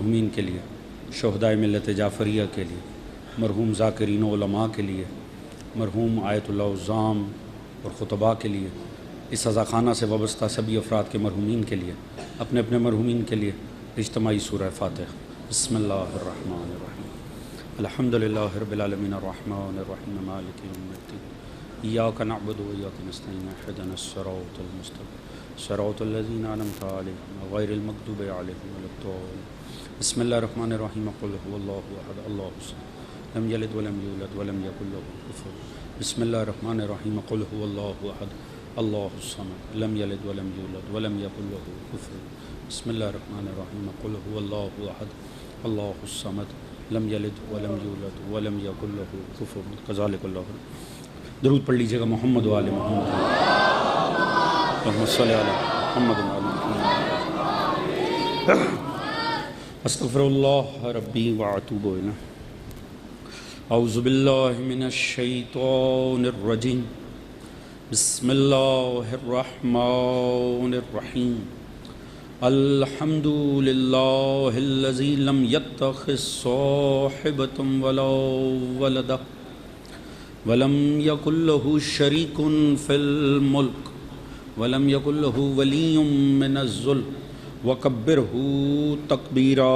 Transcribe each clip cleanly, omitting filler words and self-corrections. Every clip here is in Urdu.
مرحومین کے لیے، شہدائے ملت جعفریہ کے لیے، مرحوم ذاکرین و علماء کے لیے، مرحوم آیت اللہ عظام اور خطباء کے لیے، اس عزاخانہ سے وابستہ سبھی افراد کے مرحومین کے لیے، اپنے اپنے مرحومین کے لیے اجتماعی سورہ فاتحہ۔ بسم اللہ الرحمن الرحیم۔ الحمدللہ رب العالمین الرحمن الرحیم مالک یوم الدین، ایاک نعبد و ایاک نستعین، اہدنا الصراط المستقیم صراط الذین انعمت علیہم غیر المغضوب علیہم ولا الضالین۔ بسم اللہ الرحمن الرحیم، قل هو اللہ احد اللہ الصمد لم یلد ولم یولد ولم یکن له کفوا احد۔ بسم اللہ الرحمن الرحیم، قل هو اللہ احد اللہ الصمد لم یلد ولم یولد ولم یکن له کفوا احد۔ بسم اللہ الرحمن الرحیم، قل هو اللہ احد اللہ الصمد لم یلد ولم یولد ولم یکن له کفوا احد۔ کذالک اللہ۔ درود پڑھ لیجیے گا محمد و آل محمد، اللہم صلی علی محمد و آل محمد۔ استغفر اللہ ربی واتوب الیہ۔ اعوذ باللہ من الشیطان الرجیم، بسم اللہ الرحمن الرحیم۔ الحمد للہ الذی لم یتخذ صاحبۃ ولا ولدا ولم یکن له شریک فی الملک ولم یکن له ولی من الذل وکبرہ تکبیرا۔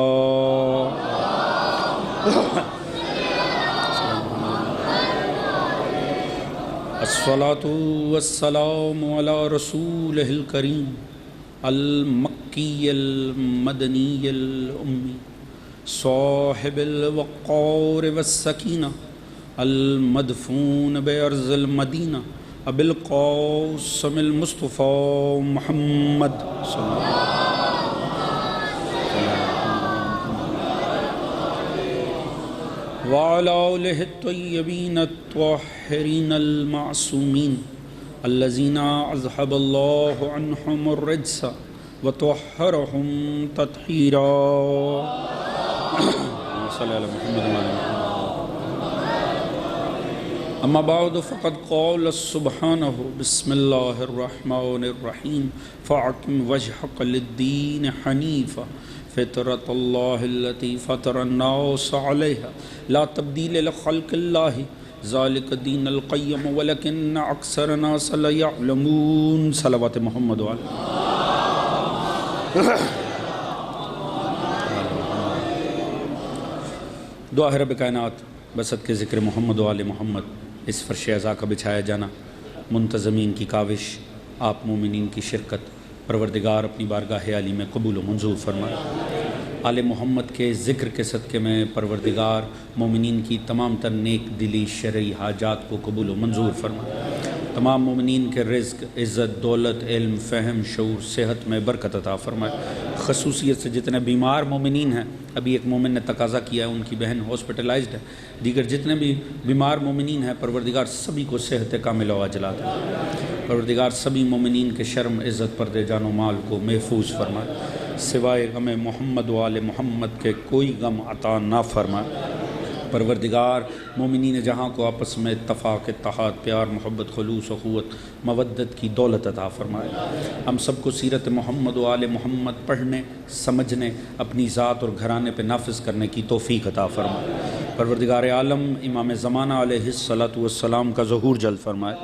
الصلاۃ والسلام علی رسولہ الکریم المکی المدنی الامی صاحب الوقار والسکینہ المدفون بارض المدینہ ابی القاسم المصطفیٰ محمد صلی اللہ علیہ وسلم وعلی آلہ الطیبین الطاہرین المعصومین الذین اذھب اللہ عنہم الرجس وطہرہم تطہیرا۔ صلی اللہ محمد۔ اما بعد فقد قال سبحانہ بسم اللہ الرحمن الرحیم فاقم وجہک للدین حنیفا فطرۃ اللہ التی فطر الناس علیہا لا تبدیل لخلق اللہ ذالک الدین القیم ولکن اکثر الناس لا یعلمون۔ صلوات محمد علیہ۔ دعا ہے رب کائنات بسط کے ذکر محمد و آل محمد، اس فرش عزا کا بچھایا جانا، منتظمین کی کاوش، آپ مومنین کی شرکت، پروردگار اپنی بارگاہ عالی میں قبول و منظور فرمائے۔ آل محمد کے ذکر کے صدقے میں پروردگار مومنین کی تمام تر نیک دلی شرعی حاجات کو قبول و منظور فرمائے۔ تمام مومنین کے رزق، عزت، دولت، علم، فہم، شعور، صحت میں برکت عطا فرمائے۔ خصوصیت سے جتنے بیمار مومنین ہیں، ابھی ایک مومن نے تقاضا کیا ہے، ان کی بہن ہاسپٹلائزڈ ہے، دیگر جتنے بھی بیمار مومنین ہیں پروردگار سبھی کو صحت کاملہ و عاجلہ عطا فرمائے۔ پروردگار سبھی مومنین کے شرم، عزت، پردے، جان و مال کو محفوظ فرمائے۔ سوائے غم محمد و آل محمد کے کوئی غم عطا نہ فرمائے۔ پروردگار مومنین جہاں کو آپس میں اتفاق، اتحاد، پیار، محبت، خلوص، اخوت، مودت کی دولت عطا فرمائے۔ ہم سب کو سیرت محمد و آل محمد پڑھنے، سمجھنے، اپنی ذات اور گھرانے پہ نافذ کرنے کی توفیق عطا فرمائے۔ پروردگار عالم امام زمانہ علیہ الصلاۃ والسلام کا ظہور جلد فرمائے۔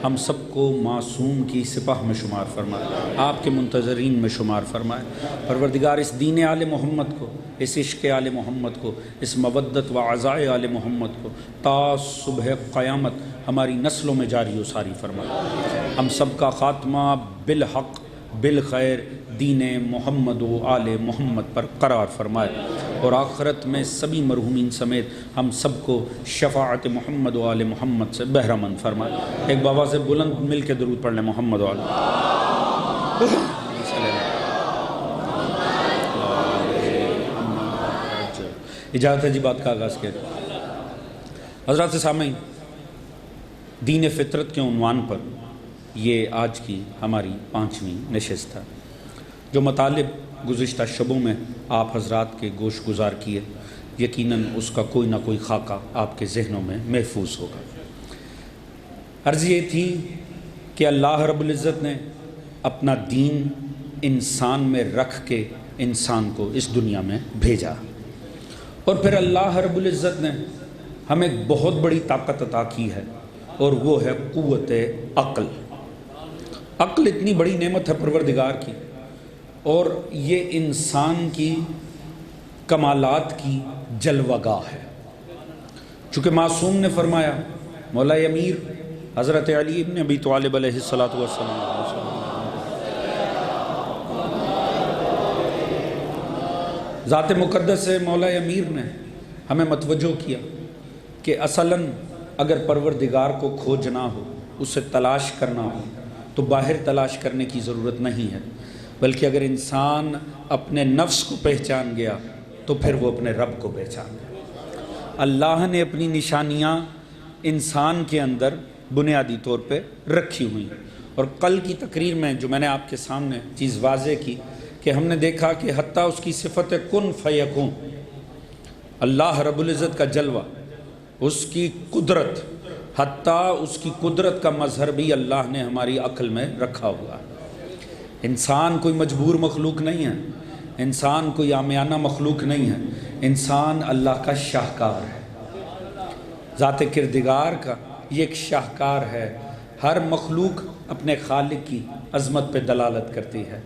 ہم سب کو معصوم کی سپاہ میں شمار فرمائے، آپ کے منتظرین میں شمار فرمائے۔ پروردگار اس دین آل محمد کو، اس عشق آل محمد کو، اس مودت و عزائے آل محمد کو تا صبح قیامت ہماری نسلوں میں جاری و ساری فرمائے۔ ہم سب کا خاتمہ بالحق بالخیر دین محمد و آل محمد پر قرار فرمائے، اور آخرت میں سبھی مرحومین سمیت ہم سب کو شفاعت محمد و آل محمد سے بہرہ مند فرمائے۔ ایک بابا سے بلند مل کے درود پڑھ لیں محمد و آل۔ اجازت ہے جی بات کا آغاز کیا جائے۔ حضرات سامعین، دین فطرت کے عنوان پر یہ آج کی ہماری 5ویں نشست ہے۔ جو مطالب گزشتہ شبوں میں آپ حضرات کے گوش گزار کیے، یقیناً اس کا کوئی نہ کوئی خاکہ آپ کے ذہنوں میں محفوظ ہوگا۔ عرض یہ تھی کہ اللہ رب العزت نے اپنا دین انسان میں رکھ کے انسان کو اس دنیا میں بھیجا۔ اور پھر اللہ رب العزت نے ہمیں ایک بہت بڑی طاقت عطا کی ہے، اور وہ ہے قوت عقل۔ عقل اتنی بڑی نعمت ہے پروردگار کی، اور یہ انسان کی کمالات کی جلوہ گاہ ہے۔ چونکہ معصوم نے فرمایا، مولا امیر حضرت علی ابن ابی طالب علیہ السلام، ذات مقدس سے مولا امیر نے ہمیں متوجہ کیا کہ اصلاً اگر پروردگار کو کھوجنا ہو، اسے تلاش کرنا ہو، تو باہر تلاش کرنے کی ضرورت نہیں ہے، بلکہ اگر انسان اپنے نفس کو پہچان گیا تو پھر وہ اپنے رب کو پہچان گیا۔ اللہ نے اپنی نشانیاں انسان کے اندر بنیادی طور پہ رکھی ہوئی، اور کل کی تقریر میں جو میں نے آپ کے سامنے چیز واضح کی کہ ہم نے دیکھا کہ حتیٰ اس کی صفت کن فیکون، اللہ رب العزت کا جلوہ، اس کی قدرت، حتیٰ اس کی قدرت کا مظہر بھی اللہ نے ہماری عقل میں رکھا ہوا۔ انسان کوئی مجبور مخلوق نہیں ہے، انسان کوئی عامیانہ مخلوق نہیں ہے، انسان اللہ کا شاہکار ہے، ذات کردگار کا یہ ایک شاہکار ہے۔ ہر مخلوق اپنے خالق کی عظمت پہ دلالت کرتی ہے،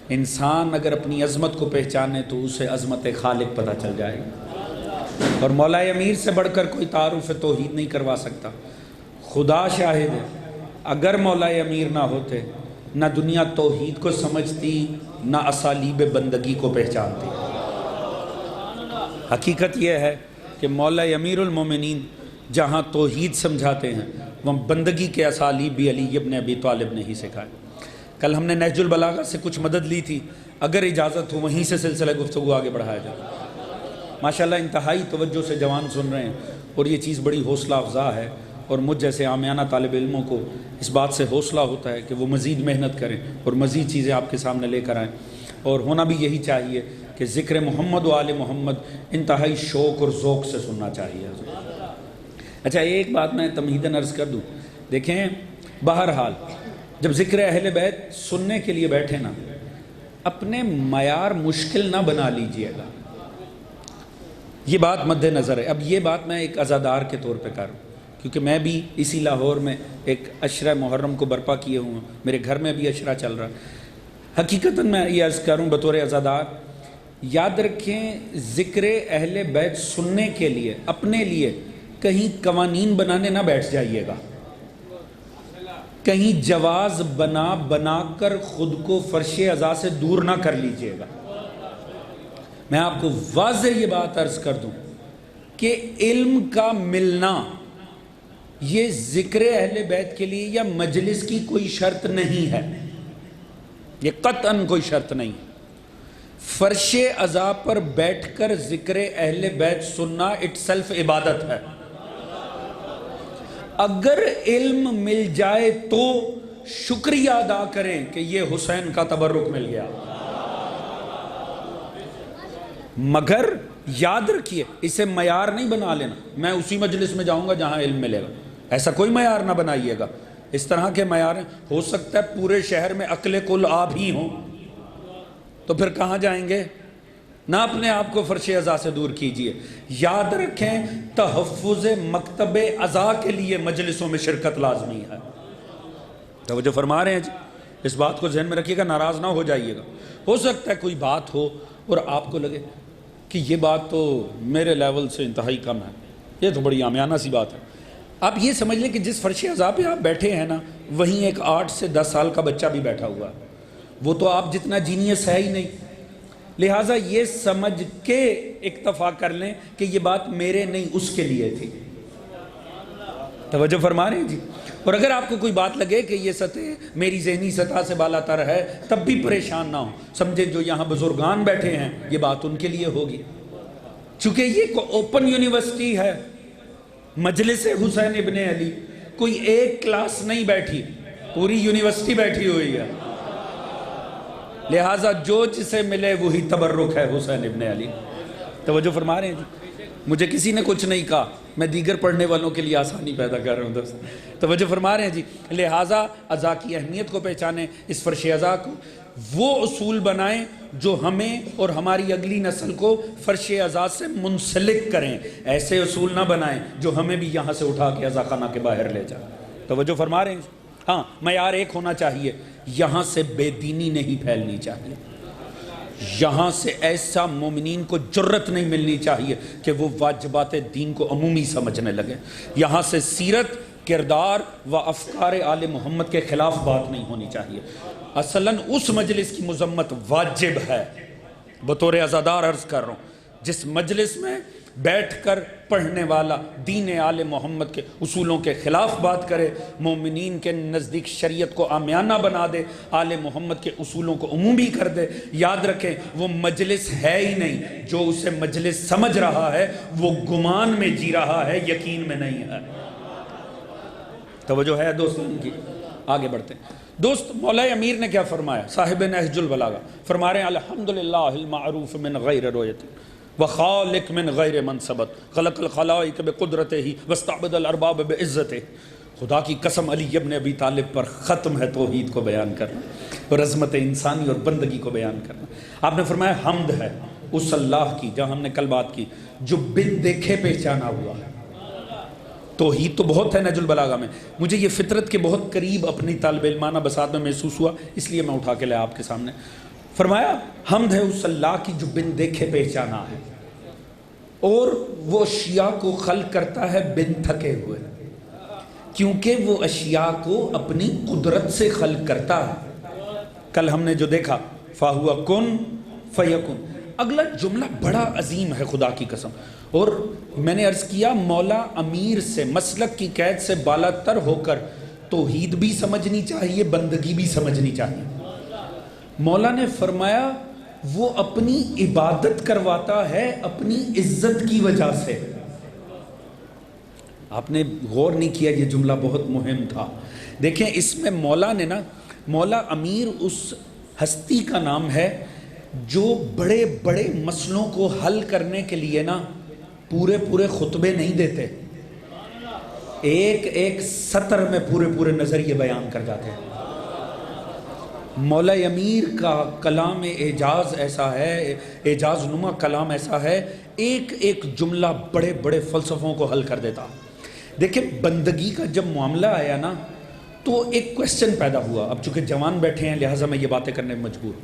انسان اگر اپنی عظمت کو پہچانے تو اسے عظمت خالق پتہ چل جائے گا۔ اور مولا امیر سے بڑھ کر کوئی تعارف توحید نہیں کروا سکتا۔ خدا شاہد ہے، اگر مولا امیر نہ ہوتے، نہ دنیا توحید کو سمجھتی، نہ اسالیب بندگی کو پہچانتی۔ حقیقت یہ ہے کہ مولا امیر المومنین جہاں توحید سمجھاتے ہیں، وہ بندگی کے اسالیب بھی علی ابن ابی طالب نے ہی سکھائے۔ کل ہم نے نہج البلاغہ سے کچھ مدد لی تھی، اگر اجازت ہو وہیں سے سلسلہ گفتگو آگے بڑھایا جائے۔ ماشاءاللہ انتہائی توجہ سے جوان سن رہے ہیں، اور یہ چیز بڑی حوصلہ افزا ہے، اور مجھ جیسے عامیانہ طالب علموں کو اس بات سے حوصلہ ہوتا ہے کہ وہ مزید محنت کریں اور مزید چیزیں آپ کے سامنے لے کر آئیں، اور ہونا بھی یہی چاہیے کہ ذکر محمد و آل محمد انتہائی شوق اور ذوق سے سننا چاہیے۔ اچھا ایک بات میں تمہیداً عرض کر دوں، دیکھیں بہرحال جب ذکر اہل بیت سننے کے لیے بیٹھے نا، اپنے معیار مشکل نہ بنا لیجئے گا، یہ بات مد نظر ہے۔ اب یہ بات میں ایک عزادار کے طور پہ کر رہا ہوں، کیونکہ میں بھی اسی لاہور میں ایک عشرہ محرم کو برپا کیے ہوں، میرے گھر میں بھی عشرہ چل رہا۔ حقیقتاً میں یہ عرض کروں بطور عزادار، یاد رکھیں ذکر اہل بیت سننے کے لیے اپنے لیے کہیں قوانین بنانے نہ بیٹھ جائیے گا، کہیں جواز بنا کر خود کو فرش عزا سے دور نہ کر لیجئے گا۔ میں آپ کو واضح یہ بات عرض کر دوں کہ علم کا ملنا یہ ذکر اہل بیت کے لیے یا مجلس کی کوئی شرط نہیں ہے، یہ قطعاً کوئی شرط نہیں۔ فرش عزا پر بیٹھ کر ذکر اہل بیت سننا اٹ سیلف عبادت ہے۔ اگر علم مل جائے تو شکریہ ادا کریں کہ یہ حسین کا تبرک مل گیا، مگر یاد رکھیے اسے معیار نہیں بنا لینا میں اسی مجلس میں جاؤں گا جہاں علم ملے گا، ایسا کوئی معیار نہ بنائیے گا۔ اس طرح کے معیار ہو سکتا ہے پورے شہر میں عقل کل آپ ہی ہوں، تو پھر کہاں جائیں گے؟ نہ اپنے آپ کو فرش عزا سے دور کیجئے۔ یاد رکھیں تحفظ مکتب عزا کے لیے مجلسوں میں شرکت لازمی ہے۔ توجہ فرما رہے ہیں جی، اس بات کو ذہن میں رکھیے گا، ناراض نہ ہو جائیے گا۔ ہو سکتا ہے کوئی بات ہو اور آپ کو لگے کہ یہ بات تو میرے لیول سے انتہائی کم ہے، یہ تو بڑی عامیانہ سی بات ہے۔ آپ یہ سمجھ لیں کہ جس فرش عزا پہ آپ بیٹھے ہیں نا، وہیں ایک 8 سے 10 سال کا بچہ بھی بیٹھا ہوا ہے، وہ تو آپ جتنا جینیس ہے ہی نہیں، لہٰذا یہ سمجھ کے اکتفا کر لیں کہ یہ بات میرے نہیں اس کے لیے تھی۔ توجہ فرما رہے ہیں جی۔ اور اگر آپ کو کوئی بات لگے کہ یہ سطح میری ذہنی سطح سے بالا تر ہے، تب بھی پریشان نہ ہو، سمجھے جو یہاں بزرگان بیٹھے ہیں یہ بات ان کے لیے ہوگی، چونکہ یہ اوپن یونیورسٹی ہے، مجلس حسین ابن علی، کوئی ایک کلاس نہیں بیٹھی، پوری یونیورسٹی بیٹھی ہوئی ہے، لہٰذا جو جسے ملے وہی تبرک ہے حسین ابن علی۔ توجہ فرما رہے ہیں جی۔ مجھے کسی نے کچھ نہیں کہا، میں دیگر پڑھنے والوں کے لیے آسانی پیدا کر رہا ہوں دوست۔ توجہ فرما رہے ہیں جی۔ لہٰذا عزا کی اہمیت کو پہچانیں، اس فرش عزا کو وہ اصول بنائیں جو ہمیں اور ہماری اگلی نسل کو فرش عزا سے منسلک کریں، ایسے اصول نہ بنائیں جو ہمیں بھی یہاں سے اٹھا کے عزا خانہ کے باہر لے جائیں۔ توجہ فرما رہے ہیں؟ ہاں، معیار ایک ہونا چاہیے، یہاں سے بے دینی نہیں پھیلنی چاہیے، یہاں سے ایسا مومنین کو جرت نہیں ملنی چاہیے کہ وہ واجبات دین کو عمومی سمجھنے لگے، یہاں سے سیرت، کردار و افکار آل محمد کے خلاف بات نہیں ہونی چاہیے۔ اصلاً اس مجلس کی مذمت واجب ہے، بطور عزادار عرض کر رہا ہوں، جس مجلس میں بیٹھ کر پڑھنے والا دین آل محمد کے اصولوں کے خلاف بات کرے، مومنین کے نزدیک شریعت کو عامیانہ بنا دے، آل محمد کے اصولوں کو عمومی کر دے، یاد رکھیں وہ مجلس ہے ہی نہیں، جو اسے مجلس سمجھ رہا ہے وہ گمان میں جی رہا ہے، یقین میں نہیں ہے۔ توجہ ہے دوستوں کی؟ آگے بڑھتے ہیں۔ دوست، مولا امیر نے کیا فرمایا؟ صاحب نہج البلاغہ فرما رہے ہیں الحمدللہ المعروف من غیر رویت وخالق من غیر منصبت خلق الخلائق بقدرتہ واستعبد الارباب بعزتہ۔ خدا کی قسم علی ابن ابی طالب پر ختم ہے توحید کو بیان کرنا اور عظمت انسانی اور بندگی کو بیان کرنا۔ آپ نے فرمایا حمد ہے اس اللہ کی، جہاں ہم نے کل بات کی، جو بن دیکھے پہچانا ہوا ہے۔ توحید تو بہت ہے نہج البلاغہ میں، مجھے یہ فطرت کے بہت قریب اپنی طالب علمانہ بساط میں محسوس ہوا، اس لیے میں اٹھا کے لیا آپ کے سامنے۔ فرمایا حمد ہے اس اللہ کی جو بن دیکھے پہچانا ہے، اور وہ اشیاء کو خلق کرتا ہے بن تھکے ہوئے، کیونکہ وہ اشیاء کو اپنی قدرت سے خلق کرتا ہے۔ کل ہم نے جو دیکھا فَهُوَ كُن فَيَكُن، اگلا جملہ بڑا عظیم ہے خدا کی قسم، اور میں نے عرض کیا مولا امیر سے مسلک کی قید سے بالا تر ہو کر توحید بھی سمجھنی چاہیے، بندگی بھی سمجھنی چاہیے۔ مولا نے فرمایا وہ اپنی عبادت کرواتا ہے اپنی عزت کی وجہ سے۔ آپ نے غور نہیں کیا، یہ جملہ بہت مہم تھا۔ دیکھیں اس میں مولا نے نا، مولا امیر اس ہستی کا نام ہے جو بڑے بڑے مسئلوں کو حل کرنے کے لیے نا پورے پورے خطبے نہیں دیتے، ایک ایک سطر میں پورے پورے نظریے بیان کر جاتے ہیں۔ مولا امیر کا کلام اعجاز ایسا ہے، اعجاز نما کلام ایسا ہے، ایک ایک جملہ بڑے بڑے فلسفوں کو حل کر دیتا۔ دیکھیں بندگی کا جب معاملہ آیا نا تو ایک کویسچن پیدا ہوا، اب چونکہ جوان بیٹھے ہیں لہٰذا میں یہ باتیں کرنے میں مجبور،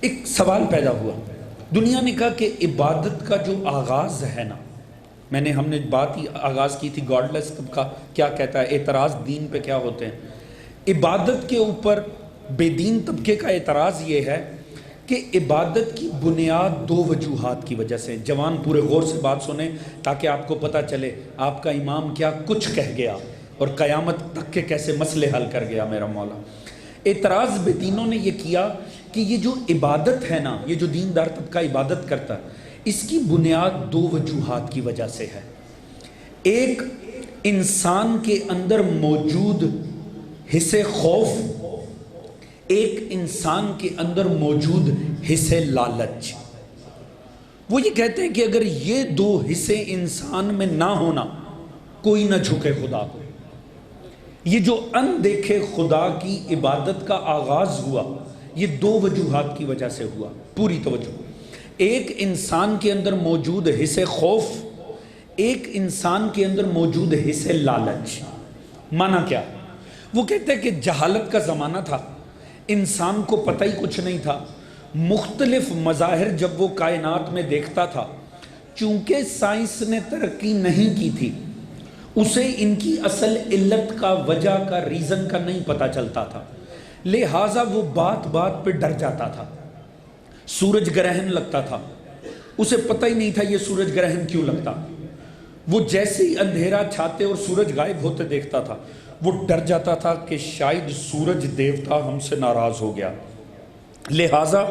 ایک سوال پیدا ہوا۔ دنیا نے کہا کہ عبادت کا جو آغاز ہے نا، میں نے ہم نے بات ہی آغاز کی تھی گاڈ لیس کا کیا کہتا ہے، اعتراض دین پہ کیا ہوتے ہیں۔ عبادت کے اوپر بے دین طبقے کا اعتراض یہ ہے کہ عبادت کی بنیاد دو وجوہات کی وجہ سے، جوان پورے غور سے بات سنیں تاکہ آپ کو پتہ چلے آپ کا امام کیا کچھ کہہ گیا اور قیامت تک کے کیسے مسئلے حل کر گیا میرا مولا۔ اعتراض بے دینوں نے یہ کیا کہ یہ جو عبادت ہے نا، یہ جو دیندار طبقہ عبادت کرتا ہے، اس کی بنیاد دو وجوہات کی وجہ سے ہے۔ ایک انسان کے اندر موجود حس خوف، ایک انسان کے اندر موجود حس لالچ۔ وہ یہ کہتے ہیں کہ اگر یہ دو حصے انسان میں نہ ہونا کوئی نہ جھکے خدا کو۔ یہ جو اندیکھے خدا کی عبادت کا آغاز ہوا یہ دو وجوہات کی وجہ سے ہوا، پوری توجہ۔ ایک انسان کے اندر موجود حس خوف، ایک انسان کے اندر موجود حس لالچ۔ معنی کیا؟ وہ کہتے ہیں کہ جہالت کا زمانہ تھا، انسان کو پتہ ہی کچھ نہیں تھا، مختلف مظاہر جب وہ کائنات میں دیکھتا تھا، چونکہ سائنس نے ترقی نہیں کی تھی، اسے ان کی اصل علت کا، وجہ کا، ریزن کا نہیں پتہ چلتا تھا، لہٰذا وہ بات بات پہ ڈر جاتا تھا۔ سورج گرہن لگتا تھا، اسے پتہ ہی نہیں تھا یہ سورج گرہن کیوں لگتا، وہ جیسے ہی اندھیرا چھاتے اور سورج غائب ہوتے دیکھتا تھا وہ ڈر جاتا تھا کہ شاید سورج دیوتا ہم سے ناراض ہو گیا، لہٰذا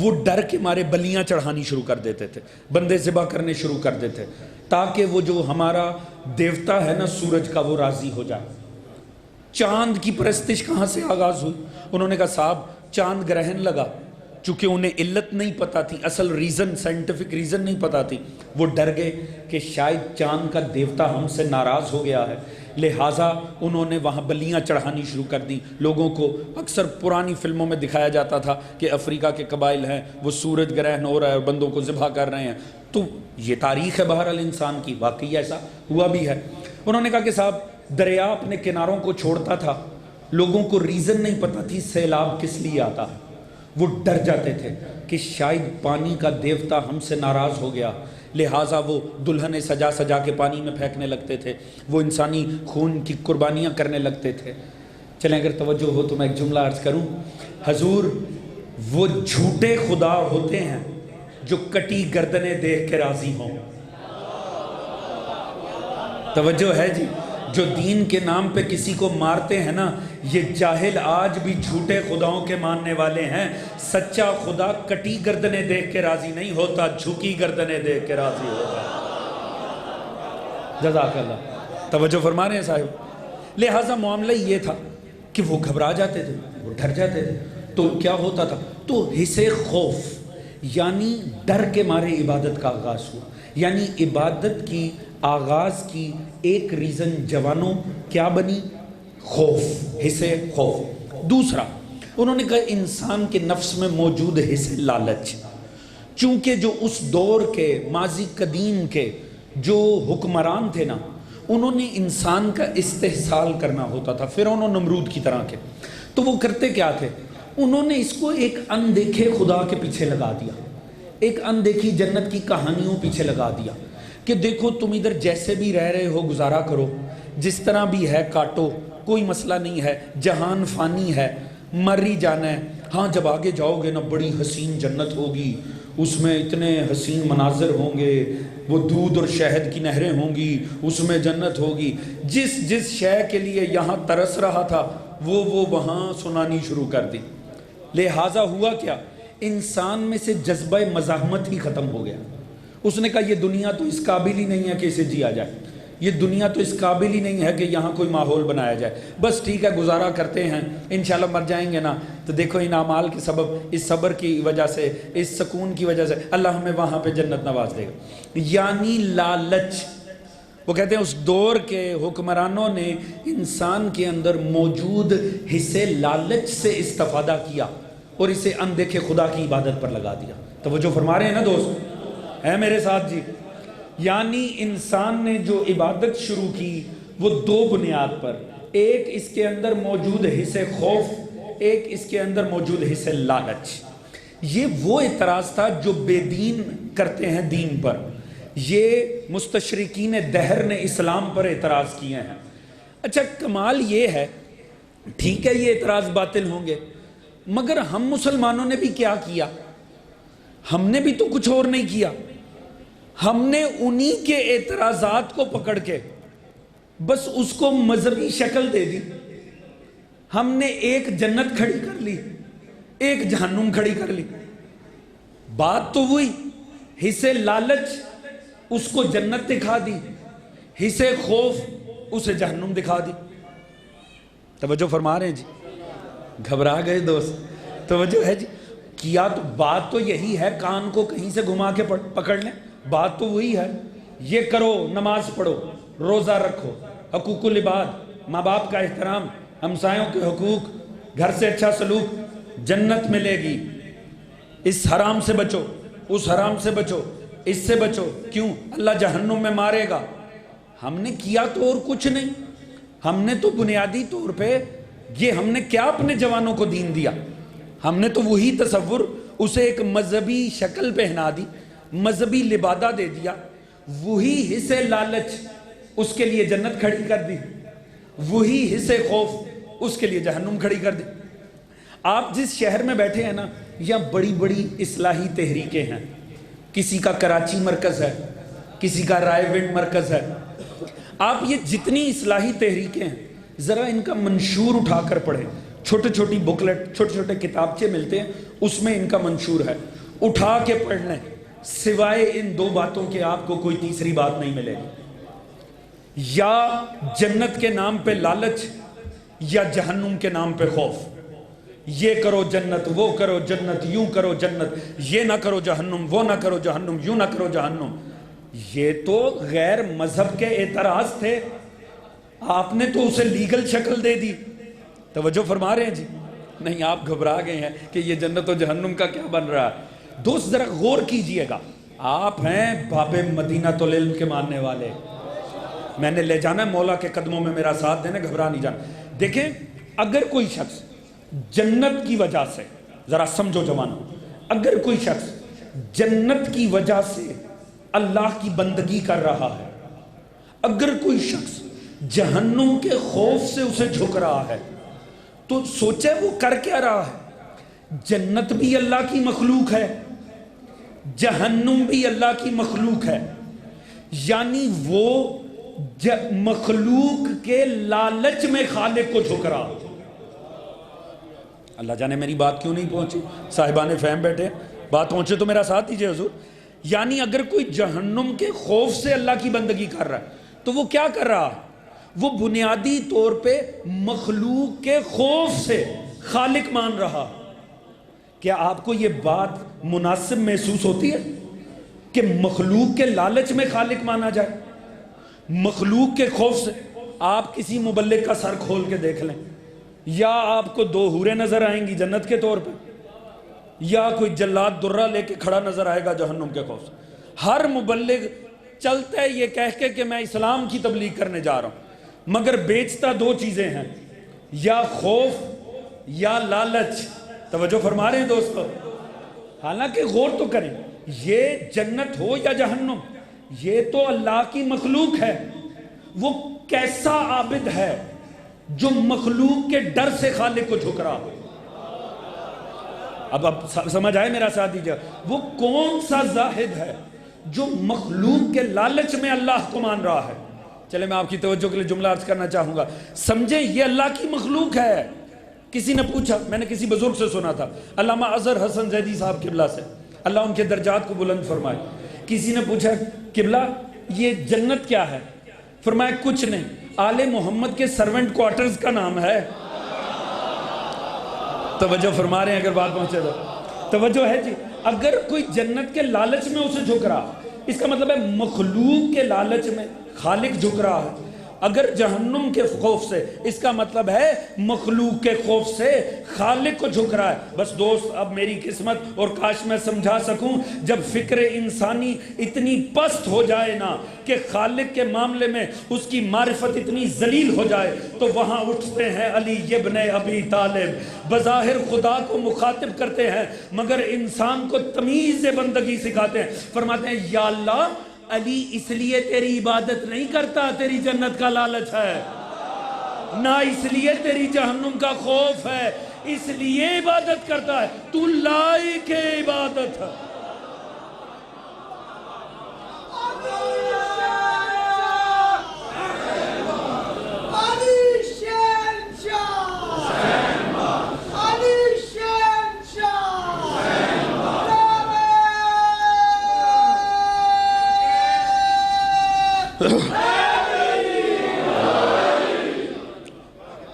وہ ڈر کے مارے بلیاں چڑھانی شروع کر دیتے تھے، بندے ذبح کرنے شروع کر دیتے تاکہ وہ جو ہمارا دیوتا ہے نا سورج کا وہ راضی ہو جائے۔ چاند کی پرستش کہاں سے آغاز ہوئی؟ انہوں نے کہا صاحب چاند گرہن لگا چونکہ انہیں علت نہیں پتا تھی، اصل ریزن، سائنٹیفک ریزن نہیں پتا تھی، وہ ڈر گئے کہ شاید چاند کا دیوتا ہم سے ناراض ہو گیا ہے، لہٰذا انہوں نے وہاں بلیاں چڑھانی شروع کر دی لوگوں کو۔ اکثر پرانی فلموں میں دکھایا جاتا تھا کہ افریقہ کے قبائل ہیں، وہ سورج گرہن ہو رہا ہے اور بندوں کو ذبح کر رہے ہیں، تو یہ تاریخ ہے بہرحال انسان کی، واقعی ایسا ہوا بھی ہے۔ انہوں نے کہا کہ صاحب دریا اپنے کناروں کو چھوڑتا تھا، لوگوں کو ریزن نہیں پتا تھی سیلاب کس لیے آتا ہے، وہ ڈر جاتے تھے کہ شاید پانی کا دیوتا ہم سے ناراض ہو گیا، لہٰذا وہ دلہنیں سجا سجا کے پانی میں پھینکنے لگتے تھے، وہ انسانی خون کی قربانیاں کرنے لگتے تھے۔ چلیں اگر توجہ ہو تو میں ایک جملہ عرض کروں، حضور وہ جھوٹے خدا ہوتے ہیں جو کٹی گردنیں دیکھ کے راضی ہوں۔ توجہ ہے جی؟ جو دین کے نام پہ کسی کو مارتے ہیں نا، یہ جاہل آج بھی جھوٹے خداؤں کے ماننے والے ہیں۔ سچا خدا کٹی گردنیں دیکھ کے راضی نہیں ہوتا، جھکی گردنیں دیکھ کے راضی ہوتا۔ جزاک اللہ، توجہ فرما رہے ہیں صاحب؟ لہٰذا معاملہ یہ تھا کہ وہ گھبرا جاتے تھے، وہ ڈر جاتے تھے، تو کیا ہوتا تھا؟ تو حصے خوف یعنی ڈر کے مارے عبادت کا آغاز ہوا، یعنی عبادت کی آغاز کی ایک ریزن جوانوں کیا بنی؟ خوف، حصے خوف۔ دوسرا انہوں نے کہا انسان کے نفس میں موجود حصے لالچ، چونکہ جو اس دور کے ماضی قدیم کے جو حکمران تھے نا، انہوں نے انسان کا استحصال کرنا ہوتا تھا، فرعون و نمرود کی طرح کے، تو وہ کرتے کیا تھے؟ انہوں نے اس کو ایک اندیکھے خدا کے پیچھے لگا دیا، ایک اندیکھی جنت کی کہانیوں پیچھے لگا دیا کہ دیکھو تم ادھر جیسے بھی رہ رہے ہو گزارا کرو، جس طرح بھی ہے کاٹو، کوئی مسئلہ نہیں ہے، جہان فانی ہے، مر ہی جانا ہے۔ ہاں جب آگے جاؤ گے نا بڑی حسین جنت ہوگی، اس میں اتنے حسین مناظر ہوں گے، وہ دودھ اور شہد کی نہریں ہوں گی، اس میں جنت ہوگی۔ جس شے کے لیے یہاں ترس رہا تھا وہ وہاں سنانی شروع کر دی۔ لہٰذا ہوا کیا؟ انسان میں سے جذبہ مزاحمت ہی ختم ہو گیا۔ اس نے کہا یہ دنیا تو اس قابل ہی نہیں ہے کہ اسے جیا جائے، یہ دنیا تو اس قابل ہی نہیں ہے کہ یہاں کوئی ماحول بنایا جائے، بس ٹھیک ہے گزارا کرتے ہیں، انشاءاللہ مر جائیں گے نا تو دیکھو ان اعمال کے سبب، اس صبر کی وجہ سے، اس سکون کی وجہ سے اللہ ہمیں وہاں پہ جنت نواز دے گا۔ یعنی لالچ، وہ کہتے ہیں اس دور کے حکمرانوں نے انسان کے اندر موجود حصے لالچ سے استفادہ کیا اور اسے اندیکھے خدا کی عبادت پر لگا دیا۔ توجہ فرما رہے ہیں نا دوست؟ ہے میرے ساتھ جی؟ یعنی انسان نے جو عبادت شروع کی وہ دو بنیاد پر، ایک اس کے اندر موجود حصے خوف، ایک اس کے اندر موجود حصے لالچ۔ یہ وہ اعتراض تھا جو بے دین کرتے ہیں دین پر، یہ مستشرقین دہر نے اسلام پر اعتراض کیے ہیں۔ اچھا کمال یہ ہے، ٹھیک ہے یہ اعتراض باطل ہوں گے، مگر ہم مسلمانوں نے بھی کیا کیا؟ ہم نے بھی تو کچھ اور نہیں کیا، ہم نے انہی کے اعتراضات کو پکڑ کے بس اس کو مذہبی شکل دے دی۔ ہم نے ایک جنت کھڑی کر لی، ایک جہنم کھڑی کر لی، بات تو وہی، حصے لالچ اس کو جنت دکھا دی، حصے خوف اسے جہنم دکھا دی۔ توجہ فرما رہے ہیں جی؟ گھبرا گئے دوست؟ توجہ ہے جی؟ کیا تو بات تو یہی ہے، کان کو کہیں سے گھما کے پکڑ لیں، بات تو وہی ہے، یہ کرو، نماز پڑھو، روزہ رکھو، حقوق العباد، ماں باپ کا احترام، ہمسایوں کے حقوق، گھر سے اچھا سلوک، جنت ملے گی، اس حرام سے بچو، اس حرام سے بچو، اس سے بچو، کیوں؟ اللہ جہنم میں مارے گا۔ ہم نے کیا تو اور کچھ نہیں، ہم نے تو بنیادی طور پہ یہ ہم نے کیا اپنے جوانوں کو دین دیا؟ ہم نے تو وہی تصور، اسے ایک مذہبی شکل پہنا دی، مذہبی لبادہ دے دیا، وہی حصے لالچ اس کے لیے جنت کھڑی کر دی، وہی حصے خوف اس کے لیے جہنم کھڑی کر دی۔ آپ جس شہر میں بیٹھے ہیں نا، یہاں بڑی بڑی اصلاحی تحریکیں ہیں، کسی کا کراچی مرکز ہے، کسی کا رائے ونڈ مرکز ہے۔ آپ یہ جتنی اصلاحی تحریکیں ہیں ذرا ان کا منشور اٹھا کر پڑھیں، چھوٹے چھوٹی بکلٹ، چھوٹے چھوٹے کتابچے ملتے ہیں، اس میں ان کا منشور ہے، اٹھا کے پڑھ لیں، سوائے ان دو باتوں کے آپ کو کوئی تیسری بات نہیں ملے گی، یا جنت کے نام پہ لالچ یا جہنم کے نام پہ خوف۔ یہ کرو جنت، وہ کرو جنت، یوں کرو جنت، یہ نہ کرو جہنم، وہ نہ کرو جہنم، یوں نہ کرو جہنم. یہ تو غیر مذہب کے اعتراض تھے، آپ نے تو اسے لیگل شکل دے دی. توجہ فرما رہے ہیں جی؟ نہیں، آپ گھبرا گئے ہیں کہ یہ جنت و جہنم کا کیا بن رہا ہے. دوست ذرا غور کیجئے گا، آپ ہیں باب مدینہ العلم کے ماننے والے، میں نے لے جانا ہے مولا کے قدموں میں، میرا ساتھ دینا، گھبرا نہیں جانا. دیکھیں، اگر کوئی شخص جنت کی وجہ سے، ذرا سمجھو جوانوں، اگر کوئی شخص جنت کی وجہ سے اللہ کی بندگی کر رہا ہے، اگر کوئی شخص جہنم کے خوف سے اسے جھک رہا ہے، تو سوچے وہ کر کیا رہا ہے. جنت بھی اللہ کی مخلوق ہے، جہنم بھی اللہ کی مخلوق ہے، یعنی وہ مخلوق کے لالچ میں خالق کو جھک رہا. اللہ جانے میری بات کیوں نہیں پہنچی، صاحبان فہم بیٹھے، بات پہنچے تو میرا ساتھ دیجئے حضور. یعنی اگر کوئی جہنم کے خوف سے اللہ کی بندگی کر رہا ہے تو وہ کیا کر رہا ہے؟ وہ بنیادی طور پہ مخلوق کے خوف سے خالق مان رہا. کیا آپ کو یہ بات مناسب محسوس ہوتی ہے کہ مخلوق کے لالچ میں خالق مانا جائے، مخلوق کے خوف سے؟ آپ کسی مبلغ کا سر کھول کے دیکھ لیں، یا آپ کو 2 حوریں نظر آئیں گی جنت کے طور پہ، یا کوئی جلاد درہ لے کے کھڑا نظر آئے گا جہنم کے خوف سے. ہر مبلغ چلتا ہے یہ کہہ کے کہ میں اسلام کی تبلیغ کرنے جا رہا ہوں، مگر بیچتا 2 چیزیں ہیں، یا خوف یا لالچ. توجہ فرما رہے ہیں دوستو؟ حالانکہ غور تو کریں، یہ جنت ہو یا جہنم، یہ تو اللہ کی مخلوق ہے. وہ کیسا عابد ہے جو مخلوق کے ڈر سے خالق کو جھک رہا ہو؟ اب سمجھ آئے، میرا ساتھ دیجئے. وہ کون سا زاہد ہے جو مخلوق کے لالچ میں اللہ کو مان رہا ہے؟ چلے میں آپ کی توجہ کے لیے جملہ عرض کرنا چاہوں گا. سمجھیں، یہ اللہ کی مخلوق ہے. کسی نے پوچھا، میں نے کسی بزرگ سے سنا تھا، علامہ اظہر حسن زیدی صاحب قبلہ سے، اللہ ان کے درجات کو بلند فرمائے. کسی نے پوچھا، قبلہ یہ جنت کیا ہے؟ فرمایا کچھ نہیں، آل محمد کے سرونٹ کوارٹرز کا نام ہے. توجہ فرما رہے ہیں؟ اگر بات پہنچے تو توجہ ہے جی. اگر کوئی جنت کے لالچ میں اسے جھک رہا، اس کا مطلب ہے مخلوق کے لالچ میں خالق جھک رہا ہے. اگر جہنم کے خوف سے، اس کا مطلب ہے مخلوق کے خوف سے خالق کو جھک رہا ہے. بس دوست، اب میری قسمت، اور کاش میں سمجھا سکوں، جب فکر انسانی اتنی پست ہو جائے نا کہ خالق کے معاملے میں اس کی معرفت اتنی ذلیل ہو جائے، تو وہاں اٹھتے ہیں علی ابن ابی طالب، بظاہر خدا کو مخاطب کرتے ہیں مگر انسان کو تمیز بندگی سکھاتے ہیں. فرماتے ہیں یا اللہ، علی اس لیے تیری عبادت نہیں کرتا تیری جنت کا لالچ ہے، نہ اس لیے تیری جہنم کا خوف ہے، اس لیے عبادت کرتا ہے تو لائق عبادت ہے.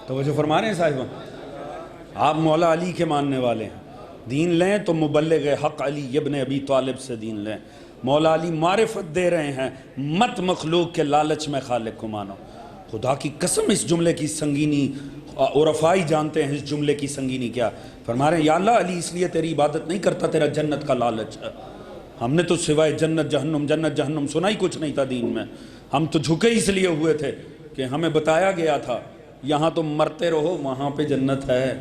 توجہ فرما رہے ہیں صاحبان؟ آپ مولا علی کے ماننے والے ہیں، دین لیں تو مبلغ حق علی ابن ابی طالب سے دین لیں. مولا علی معرفت دے رہے ہیں، مت مخلوق کے لالچ میں خالق کو مانو. خدا کی قسم اس جملے کی سنگینی، عرفائی جانتے ہیں اس جملے کی سنگینی کیا. فرما رہے ہیں یا اللہ، علی اس لیے تیری عبادت نہیں کرتا تیرا جنت کا لالچ ہے. ہم نے تو سوائے جنت جہنم سنا ہی کچھ نہیں تھا دین میں. ہم تو جھکے اس لیے ہوئے تھے کہ ہمیں بتایا گیا تھا یہاں تو مرتے رہو، وہاں پہ جنت ہے.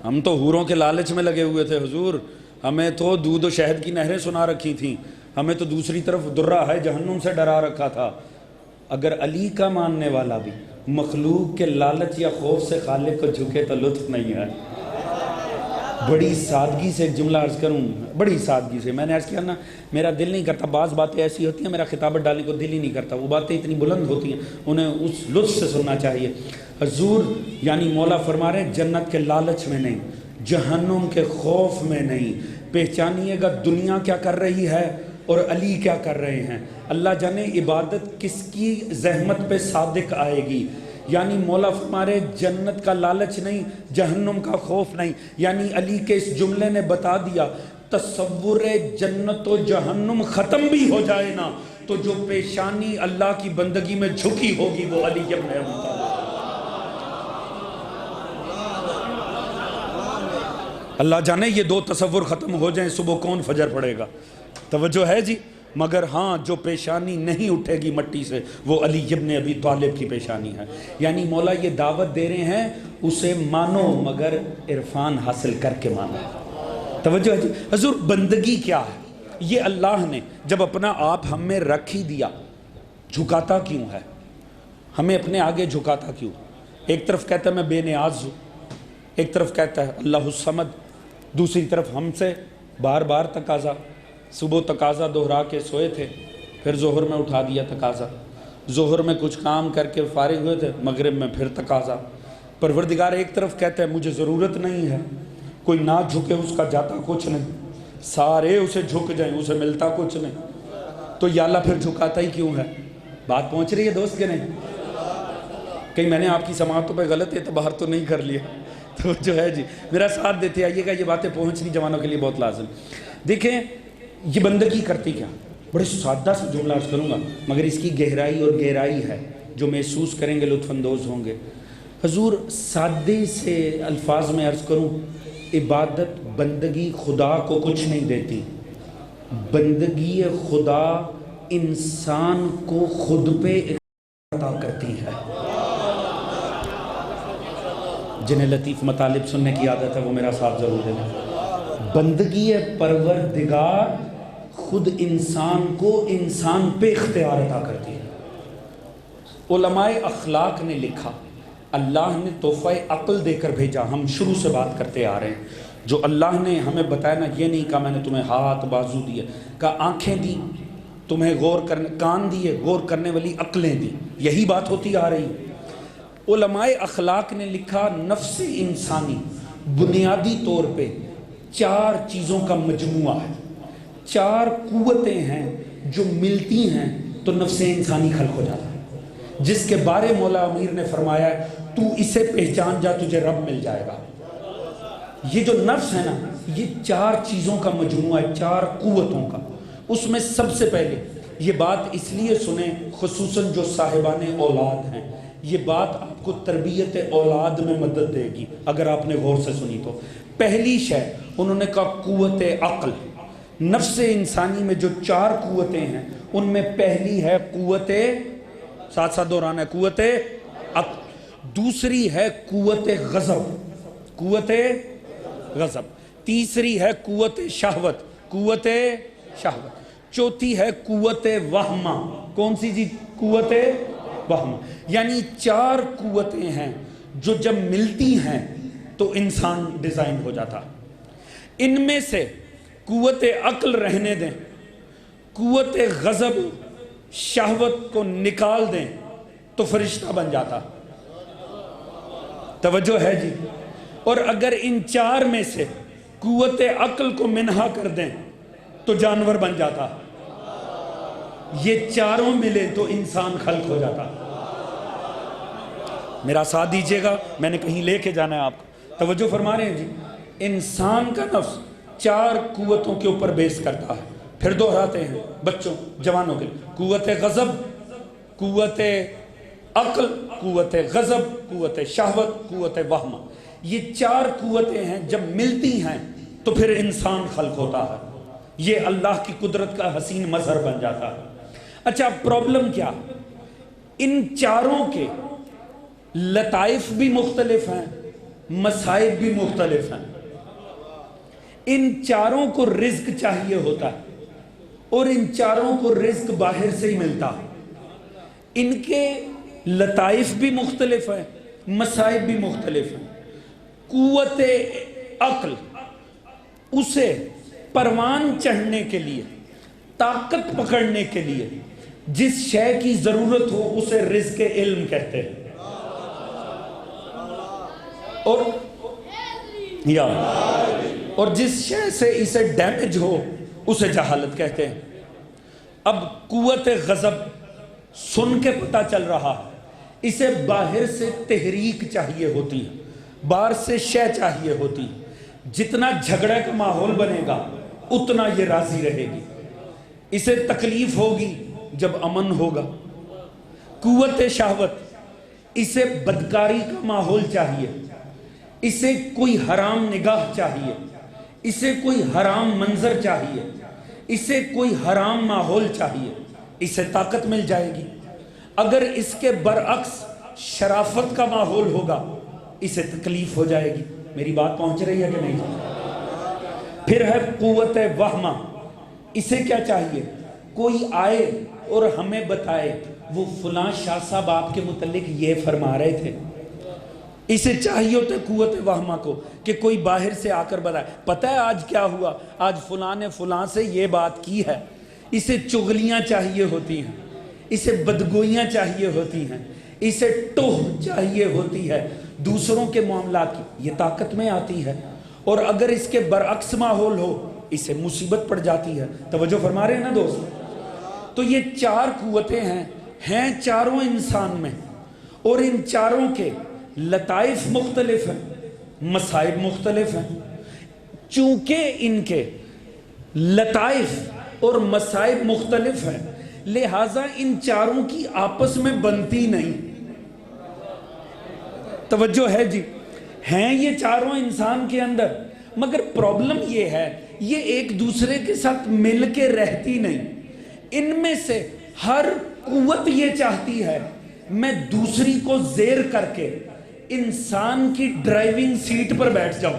ہم تو حوروں کے لالچ میں لگے ہوئے تھے حضور. ہمیں تو دودھ و شہد کی نہریں سنا رکھی تھیں، ہمیں تو دوسری طرف درہ ہے جہنم سے ڈرا رکھا تھا. اگر علی کا ماننے والا بھی مخلوق کے لالچ یا خوف سے خالق کو جھکے تو لطف نہیں ہے. بڑی سادگی سے ایک جملہ عرض کروں، بڑی سادگی سے. میں نے عرض کیا نا، میرا دل نہیں کرتا، بعض باتیں ایسی ہوتی ہیں میرا خطابت ڈالنے کو دل ہی نہیں کرتا، وہ باتیں اتنی بلند ہوتی ہیں، انہیں اس لطف سے سننا چاہیے. حضور یعنی مولا فرما رہے ہیں جنت کے لالچ میں نہیں، جہنم کے خوف میں نہیں. پہچانیے گا دنیا کیا کر رہی ہے اور علی کیا کر رہے ہیں. اللہ جانے عبادت کس کی زحمت پہ صادق آئے گی. یعنی مولا فرما رہے جنت کا لالچ نہیں، جہنم کا خوف نہیں. یعنی علی کے اس جملے نے بتا دیا تصور جنت و جہنم ختم بھی ہو جائے نا تو جو پیشانی اللہ کی بندگی میں جھکی ہوگی وہ علی ابن ابی طالب. اللہ جانے یہ دو تصور ختم ہو جائیں صبح کون فجر پڑے گا. توجہ ہے جی. مگر ہاں جو پیشانی نہیں اٹھے گی مٹی سے وہ علی ابن ابی طالب کی پیشانی ہے. یعنی مولا یہ دعوت دے رہے ہیں اسے مانو مگر عرفان حاصل کر کے مانو. توجہ ہے جی. حضور بندگی کیا ہے؟ یہ اللہ نے جب اپنا آپ ہم میں رکھ ہی دیا جھکاتا کیوں ہے؟ ہمیں اپنے آگے جھکاتا کیوں؟ ایک طرف کہتا ہے میں بے نیاز ہوں، ایک طرف کہتا ہے اللہ الصمد، دوسری طرف ہم سے بار بار تقاضا. صبح تقاضا دہرا کے سوئے تھے، پھر ظہر میں اٹھا دیا تقاضا، ظہر میں کچھ کام کر کے فارغ ہوئے تھے، مغرب میں پھر تقاضا. پروردگار ایک طرف کہتا ہے مجھے ضرورت نہیں ہے، کوئی نہ جھکے اس کا جاتا کچھ نہیں، سارے اسے جھک جائیں اسے ملتا کچھ نہیں، تو یا اللہ پھر جھکاتا ہی کیوں ہے؟ بات پہنچ رہی ہے دوست کے نہیں؟ کہیں میں نے آپ کی سماعتوں پہ غلط اعتبار تو نہیں کر لیا؟ تو جو ہے جی میرا ساتھ دیتے آئیے گا، یہ باتیں پہنچنی جوانوں کے لیے بہت لازم. دیکھیں یہ بندگی کرتی کیا؟ بڑے سادہ سا جملہ عرض کروں گا مگر اس کی گہرائی اور گہرائی ہے جو محسوس کریں گے لطف اندوز ہوں گے. حضور سادے سے الفاظ میں عرض کروں، عبادت بندگی خدا کو کچھ نہیں دیتی، بندگی خدا انسان کو خود پہ عطا کرتی ہے. جنہیں لطیف مطالب سننے کی عادت ہے وہ میرا ساتھ ضرور دیں. بندگی پروردگار خود انسان کو انسان پہ اختیار عطا کرتی ہے. علماء اخلاق نے لکھا اللہ نے تحفہ عقل دے کر بھیجا. ہم شروع سے بات کرتے آ رہے ہیں جو اللہ نے ہمیں بتایا نا، یہ نہیں کہا میں نے تمہیں ہاتھ بازو دیے، کہا آنکھیں دی تمہیں غور کرنے، کان دیے غور کرنے والی عقلیں دی. یہی بات ہوتی آ رہی. علماء اخلاق نے لکھا نفس انسانی بنیادی طور پہ 4 چیزوں کا مجموعہ ہے، 4 قوتیں ہیں جو ملتی ہیں تو نفس انسانی خلق ہو جاتا ہے. جس کے بارے مولا امیر نے فرمایا ہے تو اسے پہچان جا تجھے رب مل جائے گا. یہ جو نفس ہے نا یہ 4 چیزوں کا مجموعہ ہے، 4 قوتوں کا. اس میں سب سے پہلے یہ بات اس لیے سنیں خصوصاً جو صاحبان اولاد ہیں، یہ بات آپ کو تربیت اولاد میں مدد دے گی اگر آپ نے غور سے سنی تو. پہلی شے انہوں نے کہا قوت عقل. نفس انسانی میں جو 4 قوتیں ہیں ان میں پہلی ہے قوت، ساتھ ساتھ دوران ہے قوت عقل. دوسری ہے قوت غضب، قوت غضب. تیسری ہے قوت شہوت، قوت شہوت. چوتھی ہے قوت وہمہ. کون سی جی؟ قوت وہمہ. یعنی 4 قوتیں ہیں جو جب ملتی ہیں تو انسان ڈیزائن ہو جاتا. ان میں سے قوت عقل رہنے دیں، قوت غضب شہوت کو نکال دیں تو فرشتہ بن جاتا. توجہ ہے جی. اور اگر ان 4 میں سے قوت عقل کو منہا کر دیں تو جانور بن جاتا. یہ 4 ملے تو انسان خلق ہو جاتا. میرا ساتھ دیجئے گا، میں نے کہیں لے کے جانا ہے آپ کو. توجہ فرما رہے ہیں جی. انسان کا نفس 4 قوتوں کے اوپر بیس کرتا ہے. پھر دہراتے ہیں بچوں جوانوں کے لیے، قوت غضب، قوت عقل، قوت غضب، قوت شہوت، قوت وہمہ. یہ 4 قوتیں ہیں جب ملتی ہیں تو پھر انسان خلق ہوتا ہے. یہ اللہ کی قدرت کا حسین مظہر بن جاتا ہے. اچھا پرابلم کیا؟ ان 4 کے لطائف بھی مختلف ہیں، مصائب بھی مختلف ہیں. ان 4 کو رزق چاہیے ہوتا ہے اور ان 4 کو رزق باہر سے ہی ملتا. ان کے لطائف بھی مختلف ہیں، مصائب بھی مختلف ہیں. قوت عقل اسے پروان چڑھنے کے لیے، طاقت پکڑنے کے لیے جس شے کی ضرورت ہو اسے رزق علم کہتے ہیں. اور جس شے سے اسے ڈیمیج ہو اسے جہالت کہتے ہیں. اب قوت غضب سن کے پتہ چل رہا اسے باہر سے تحریک چاہیے ہوتی ہے، باہر سے شے چاہیے ہوتی ہے۔ جتنا جھگڑے کا ماحول بنے گا اتنا یہ راضی رہے گی۔ اسے تکلیف ہوگی جب امن ہوگا۔ قوت شہوت، اسے بدکاری کا ماحول چاہیے، اسے کوئی حرام نگاہ چاہیے، اسے کوئی حرام منظر چاہیے، اسے کوئی حرام ماحول چاہیے، اسے طاقت مل جائے گی۔ اگر اس کے برعکس شرافت کا ماحول ہوگا اسے تکلیف ہو جائے گی۔ میری بات پہنچ رہی ہے کہ نہیں؟ پھر ہے قوت وہمہ، اسے کیا چاہیے؟ کوئی آئے اور ہمیں بتائے وہ فلاں شاہ صاحب آپ کے متعلق یہ فرما رہے تھے۔ اسے چاہیے ہوتا ہے قوت وہمہ کو کہ کوئی باہر سے آ کر بتائے، پتہ ہے آج کیا ہوا، آج فلاں نے فلاں سے یہ بات کی ہے۔ اسے چغلیاں چاہیے ہوتی ہیں، اسے بدگوئیاں چاہیے ہوتی ہیں، اسے ٹوہ چاہیے ہوتی ہے دوسروں کے معاملات کی، یہ طاقت میں آتی ہے۔ اور اگر اس کے برعکس ماحول ہو اسے مصیبت پڑ جاتی ہے۔ توجہ فرما رہے ہیں نا دوست؟ تو یہ چار قوتیں ہیں چاروں انسان میں، اور ان چاروں کے لطائف مختلف ہیں، مصائب مختلف ہیں۔ چونکہ ان کے لطائف اور مصائب مختلف ہیں لہٰذا ان چاروں کی آپس میں بنتی نہیں۔ توجہ ہے جی؟ ہیں یہ چاروں انسان کے اندر، مگر پرابلم یہ ہے یہ ایک دوسرے کے ساتھ مل کے رہتی نہیں۔ ان میں سے ہر قوت یہ چاہتی ہے میں دوسری کو زیر کر کے انسان کی ڈرائیونگ سیٹ پر بیٹھ جاؤں۔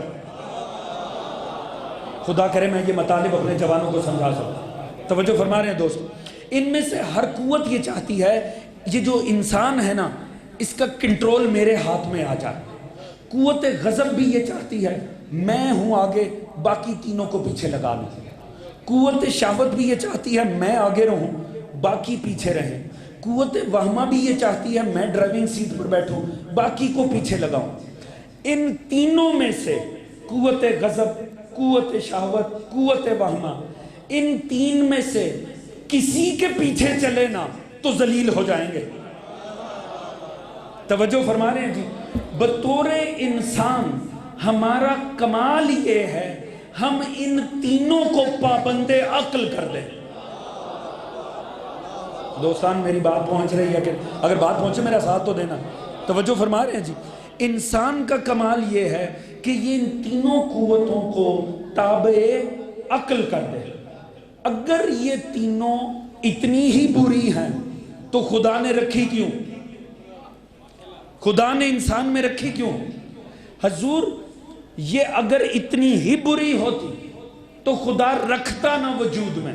خدا کرے میں یہ مطالب اپنے جوانوں کو سمجھا سکوں۔ توجہ فرما رہے ہیں دوست؟ ان میں سے ہر قوت یہ چاہتی ہے یہ جو انسان ہے نا اس کا کنٹرول میرے ہاتھ میں آ جائے۔ قوت غضب بھی یہ چاہتی ہے میں ہوں آگے باقی تینوں کو پیچھے لگا لوں۔ قوت شہوت بھی یہ چاہتی ہے میں آگے رہوں باقی پیچھے رہیں۔ قوت وہمہ بھی یہ چاہتی ہے میں ڈرائیونگ سیٹ پر بیٹھوں باقی کو پیچھے لگاؤں۔ ان تینوں میں سے قوت غضب، قوت شہوت، قوت وہمہ، ان تین میں سے کسی کے پیچھے چلے نا تو ذلیل ہو جائیں گے۔ توجہ فرما رہے ہیں جی؟ بطور انسان ہمارا کمال یہ ہے ہم ان تینوں کو پابند عقل کر دیں۔ دوستان میری بات پہنچ رہی ہے کہ اگر بات پہنچے میرا ساتھ تو دینا۔ توجہ فرما رہے ہیں جی؟ انسان کا کمال یہ ہے کہ یہ ان تینوں قوتوں کو تابع عقل کر دے۔ اگر یہ تینوں اتنی ہی بری ہیں تو خدا نے رکھی کیوں؟ خدا نے انسان میں رکھی کیوں؟ حضور یہ اگر اتنی ہی بری ہوتی تو خدا رکھتا نہ وجود میں۔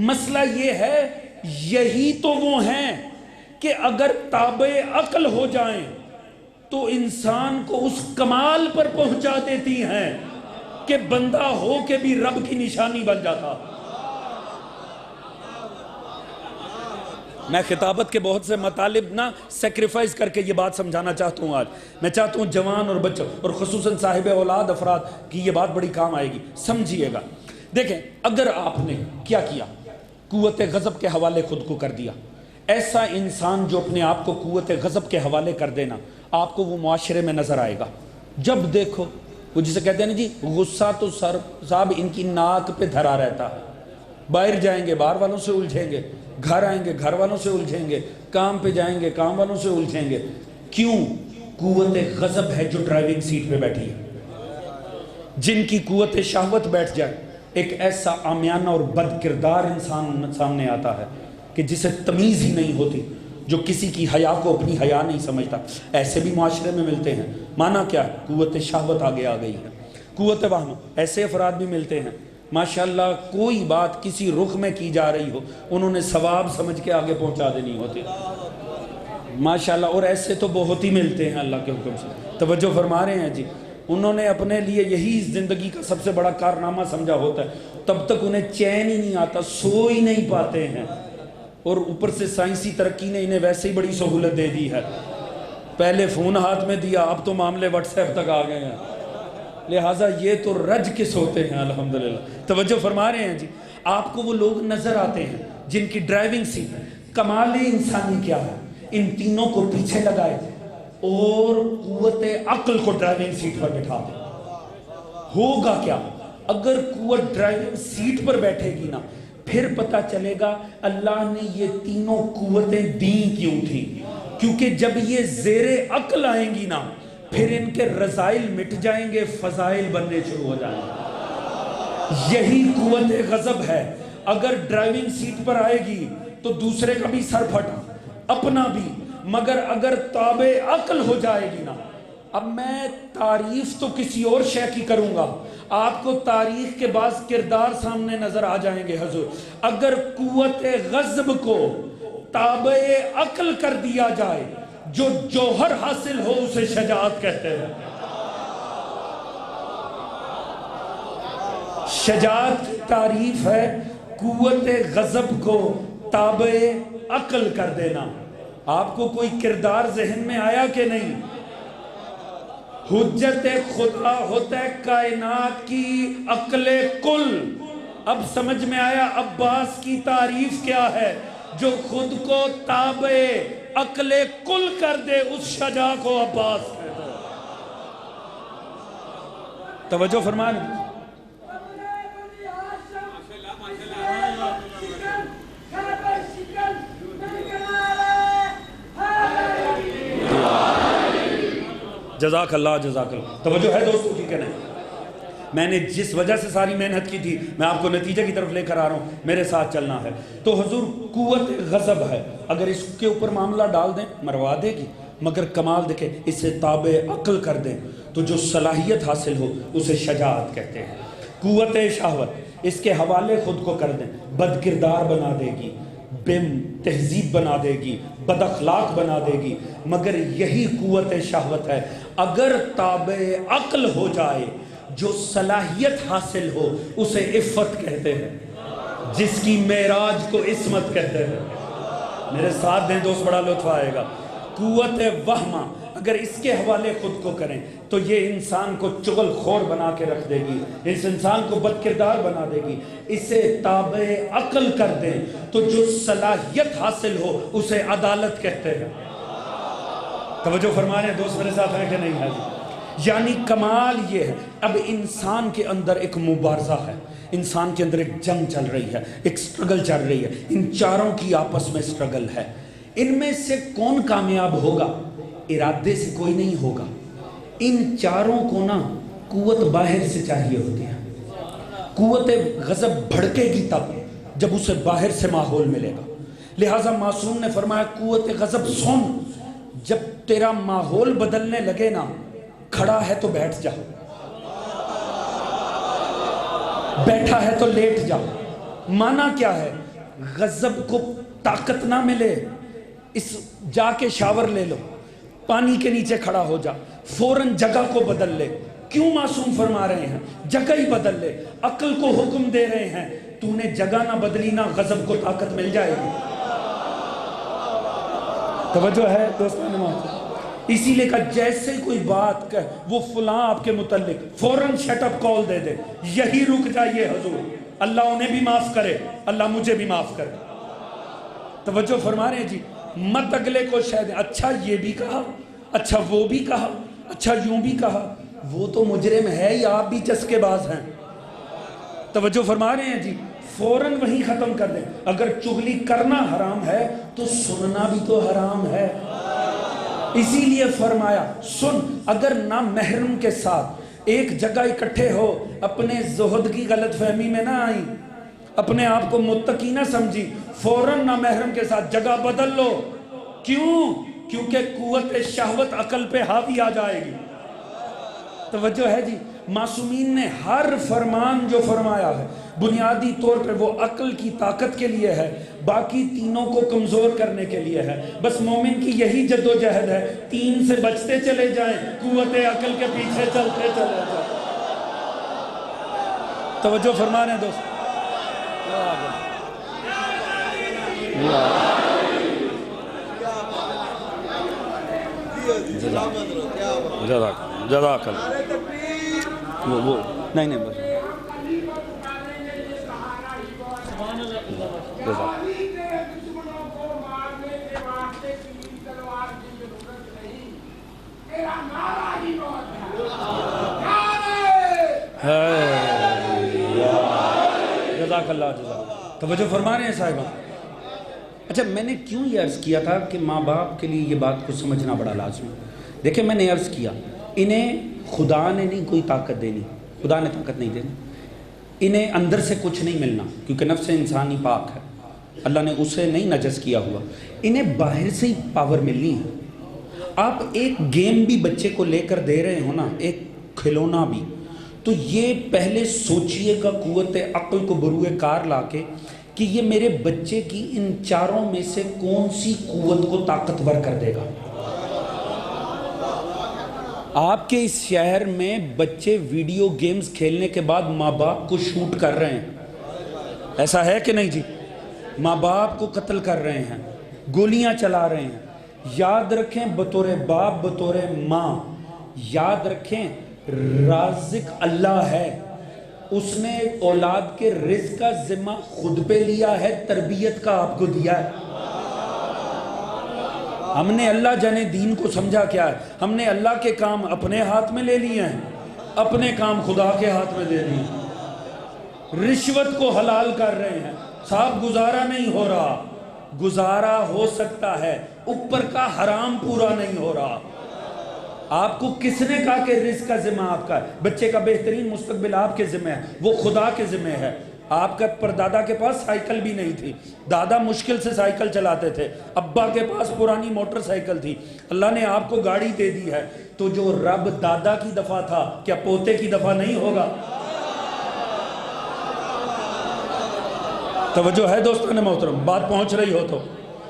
مسئلہ یہ ہے یہی تو وہ ہیں کہ اگر تابع عقل ہو جائیں تو انسان کو اس کمال پر پہنچا دیتی ہیں کہ بندہ ہو کے بھی رب کی نشانی بن جاتا۔ میں خطابت کے بہت سے مطالب نہ سیکریفائز کر کے یہ بات سمجھانا چاہتا ہوں۔ آج میں چاہتا ہوں جوان اور بچوں اور خصوصاً صاحب اولاد افراد کی یہ بات بڑی کام آئے گی، سمجھیے گا۔ دیکھیں اگر آپ نے کیا کیا، قوت غضب کے حوالے خود کو کر دیا، ایسا انسان جو اپنے آپ کو قوت غضب کے حوالے کر دینا آپ کو وہ معاشرے میں نظر آئے گا۔ جب دیکھو وہ جسے کہتے ہیں نا جی غصہ تو سر صاحب ان کی ناک پہ دھرا رہتا ہے، باہر جائیں گے باہر والوں سے الجھیں گے، گھر آئیں گے گھر والوں سے الجھیں گے، کام پہ جائیں گے کام والوں سے الجھیں گے۔ کیوں؟ قوت غضب ہے جو ڈرائیونگ سیٹ پہ بیٹھی ہے۔ جن کی قوت شہوت بیٹھ جائے ایک ایسا عامیانہ اور بد کردار انسان سامنے آتا ہے کہ جسے تمیز ہی نہیں ہوتی، جو کسی کی حیا کو اپنی حیا نہیں سمجھتا۔ ایسے بھی معاشرے میں ملتے ہیں۔ مانا کیا؟ قوت شہوت آگے آ گئی ہے۔ قوت وہمہ، ایسے افراد بھی ملتے ہیں ماشاءاللہ کوئی بات کسی رخ میں کی جا رہی ہو انہوں نے ثواب سمجھ کے آگے پہنچا دینی ہوتی ماشاءاللہ، اور ایسے تو بہت ہی ملتے ہیں اللہ کے حکم سے۔ توجہ فرما رہے ہیں جی؟ انہوں نے اپنے لیے یہی زندگی کا سب سے بڑا کارنامہ سمجھا ہوتا ہے، تب تک انہیں چین ہی نہیں آتا، سو ہی نہیں پاتے ہیں، اور اوپر سے سائنسی ترقی نے انہیں ویسے ہی بڑی سہولت دے دی ہے۔ پہلے فون ہاتھ میں دیا، اب تو معاملے واٹس ایپ تک آ گئے ہیں، لہٰذا یہ تو رج کے سوتے ہیں الحمدللہ۔ توجہ فرما رہے ہیں جی؟ آپ کو وہ لوگ نظر آتے ہیں جن کی ڈرائیونگ سیٹ کمال انسانی کیا ہے؟ ان تینوں کو پیچھے لگائے اور قوت عقل کو ڈرائیونگ سیٹ پر بٹھا دے. ہوگا کیا اگر قوت ڈرائیونگ سیٹ پر بیٹھے گی نا، پھر پتہ چلے گا اللہ نے یہ تینوں قوتیں دیں کیوں تھی. کیونکہ جب یہ زیر عقل آئیں گی نا، پھر ان کے رذائل مٹ جائیں گے، فضائل بننے شروع ہو جائیں گے. یہی قوت غضب ہے. اگر ڈرائیونگ سیٹ پر آئے گی تو دوسرے کا بھی سر پھٹا، اپنا بھی، مگر اگر تابع عقل ہو جائے گی نا. اب میں تعریف تو کسی اور شے کی کروں گا، آپ کو تاریخ کے بعض کردار سامنے نظر آ جائیں گے. حضور اگر قوت غضب کو تابع عقل کر دیا جائے، جو جوہر حاصل ہو اسے شجاعت کہتے ہیں. شجاعت کی تعریف ہے قوت غضب کو تابع عقل کر دینا. آپ کو کوئی کردار ذہن میں آیا کہ نہیں؟ حجت خدا ہوتا ہے کائنات کی عقل کل. اب سمجھ میں آیا عباس کی تعریف کیا ہے؟ جو خود کو تابع عقل کل کر دے اس شجاع کو عباس کہتے ہیں. توجہ فرمائیں. جزاک اللہ جزاک اللہ. توجہ ہے دوستو کی کہ نہیں؟ میں نے جس وجہ سے ساری محنت کی تھی میں آپ کو نتیجے کی طرف لے کر آ رہا ہوں، میرے ساتھ چلنا ہے. تو حضور قوت غضب ہے، اگر اس کے اوپر معاملہ ڈال دیں مروا دے گی، مگر کمال دیکھیں اسے تابع عقل کر دیں تو جو صلاحیت حاصل ہو اسے شجاعت کہتے ہیں. قوت شہوت اس کے حوالے خود کو کر دیں، بد کردار بنا دے گی، بے تہذیب بنا دے گی، بد اخلاق بنا دے گی. مگر یہی قوت شہوت ہے اگر تابع عقل ہو جائے، جو صلاحیت حاصل ہو اسے عفت کہتے ہیں، جس کی معراج کو عصمت کہتے ہیں. میرے ساتھ دیں دوست، بڑا لطف آئے گا. قوت وہمہ اگر اس کے حوالے خود کو کریں تو یہ انسان کو چغل خور بنا کے رکھ دے گی، اس انسان کو بد کردار بنا دے گی. اسے تابع عقل کر دیں تو جو صلاحیت حاصل ہو اسے عدالت کہتے ہیں. توجہ فرما رہے ہیں دوست، میرے ساتھ ہیں کہ نہیں ہے؟ یعنی کمال یہ ہے اب انسان کے اندر ایک مبارزہ ہے، انسان کے اندر ایک جنگ چل رہی ہے، ایک سٹرگل چل رہی ہے. ان چاروں کی آپس میں سٹرگل ہے. ان میں سے کون کامیاب ہوگا؟ ارادے سے کوئی نہیں ہوگا. ان چاروں کو نا قوت باہر سے چاہیے ہوتی ہے. قوت غضب بھڑکے گی تب جب اسے باہر سے ماحول ملے گا. لہٰذا معصوم نے فرمایا قوت غضب سن، جب تیرا ماحول بدلنے لگے نا، کھڑا ہے تو بیٹھ جا، بیٹھا ہے تو لیٹ جا. معنی کیا ہے؟ غضب کو طاقت نہ ملے، اس جا کے شاور لے لو، پانی کے نیچے کھڑا ہو جا، فوراً جگہ کو بدل لے. کیوں معصوم فرما رہے ہیں جگہ ہی بدل لے؟ عقل کو حکم دے رہے ہیں تو نے جگہ نہ بدلی نا غضب کو طاقت مل جائے گی. توجہ ہے دوستان؟ اسی لئے کہا جیسے کوئی بات کہ وہ فلاں آپ کے متعلق فوراً شٹ اپ کال دے دے، یہی رک جائیے حضور. اللہ انہیں بھی معاف کرے، اللہ مجھے بھی معاف کرے. توجہ فرما رہے ہیں جی. مت اگلے کو شاید اچھا یہ بھی کہا، اچھا وہ بھی کہا، اچھا یوں بھی کہا. وہ تو مجرم ہے یا آپ بھی چسکے باز ہیں؟ توجہ فرما رہے ہیں جی. فوراً وہی ختم کر دیں. اگر چغلی کرنا حرام ہے تو سننا بھی تو حرام ہے. اسی لیے فرمایا سن، اگر نہ محرم کے ساتھ ایک جگہ اکٹھے ہو، اپنے زہد کی غلط فہمی میں نہ آئی، اپنے آپ کو متقی نہ سمجھی، فوراً نہ محرم کے ساتھ جگہ بدل لو. کیوں؟ کیونکہ قوت شہوت عقل پہ حاوی آ جائے گی. توجہ ہے جی. معصومین نے ہر فرمان جو فرمایا ہے بنیادی طور پہ وہ عقل کی طاقت کے لیے ہے، باقی تینوں کو کمزور کرنے کے لیے ہے. بس مومن کی یہی جد و جہد ہے، تین سے بچتے چلے جائیں، قوت عقل کے پیچھے چلتے چلے جائیں. توجہ فرما رہے ہیں دوست؟ جزاک اللہ. وہ نہیں بس اللہ جزاک. توجہ فرما رہے ہیں صاحبہ. اچھا میں نے کیوں یہ عرض کیا تھا کہ ماں باپ کے لیے یہ بات کو سمجھنا بڑا لازمی. دیکھیں میں نے عرض کیا انہیں خدا نے نہیں کوئی طاقت دینی, خدا نے طاقت نہیں دینی, انہیں اندر سے کچھ نہیں ملنا کیونکہ نفس انسانی پاک ہے, اللہ نے اسے نہیں نجس کیا ہوا, انہیں باہر سے ہی پاور ملنی ہے. آپ ایک گیم بھی بچے کو لے کر دے رہے ہو نا, ایک کھلونا بھی, تو یہ پہلے سوچئے گا قوت عقل کو بروئے کار لا کے کہ یہ میرے بچے کی ان چاروں میں سے کون سی قوت کو طاقتور کر دے گا. آپ کے اس شہر میں بچے ویڈیو گیمز کھیلنے کے بعد ماں باپ کو شوٹ کر رہے ہیں, ایسا ہے کہ نہیں جی؟ ماں باپ کو قتل کر رہے ہیں, گولیاں چلا رہے ہیں. یاد رکھیں بطور باپ بطور ماں, یاد رکھیں رازق اللہ ہے, اس نے اولاد کے رزق کا ذمہ خود پہ لیا ہے, تربیت کا آپ کو دیا ہے. ہم نے اللہ جانے دین کو سمجھا کیا ہے, ہم نے اللہ کے کام اپنے ہاتھ میں لے لیے ہیں, اپنے کام خدا کے ہاتھ میں دے دیے. رشوت کو حلال کر رہے ہیں. صاحب گزارا نہیں ہو رہا, گزارا ہو سکتا ہے, اوپر کا حرام پورا نہیں ہو رہا. آپ کو کس نے کہا کہ رزق کا ذمہ آپ کا ہے؟ بچے کا بہترین مستقبل آپ کے ذمہ ہے, وہ خدا کے ذمہ ہے. آپ کا پردادا کے پاس سائیکل بھی نہیں تھی, دادا مشکل سے سائیکل چلاتے تھے, ابا کے پاس پرانی موٹر سائیکل تھی, اللہ نے آپ کو گاڑی دے دی ہے. تو جو رب دادا کی دفعہ تھا کیا پوتے کی دفعہ نہیں ہوگا؟ توجہ ہے دوستان محترم, بات پہنچ رہی ہو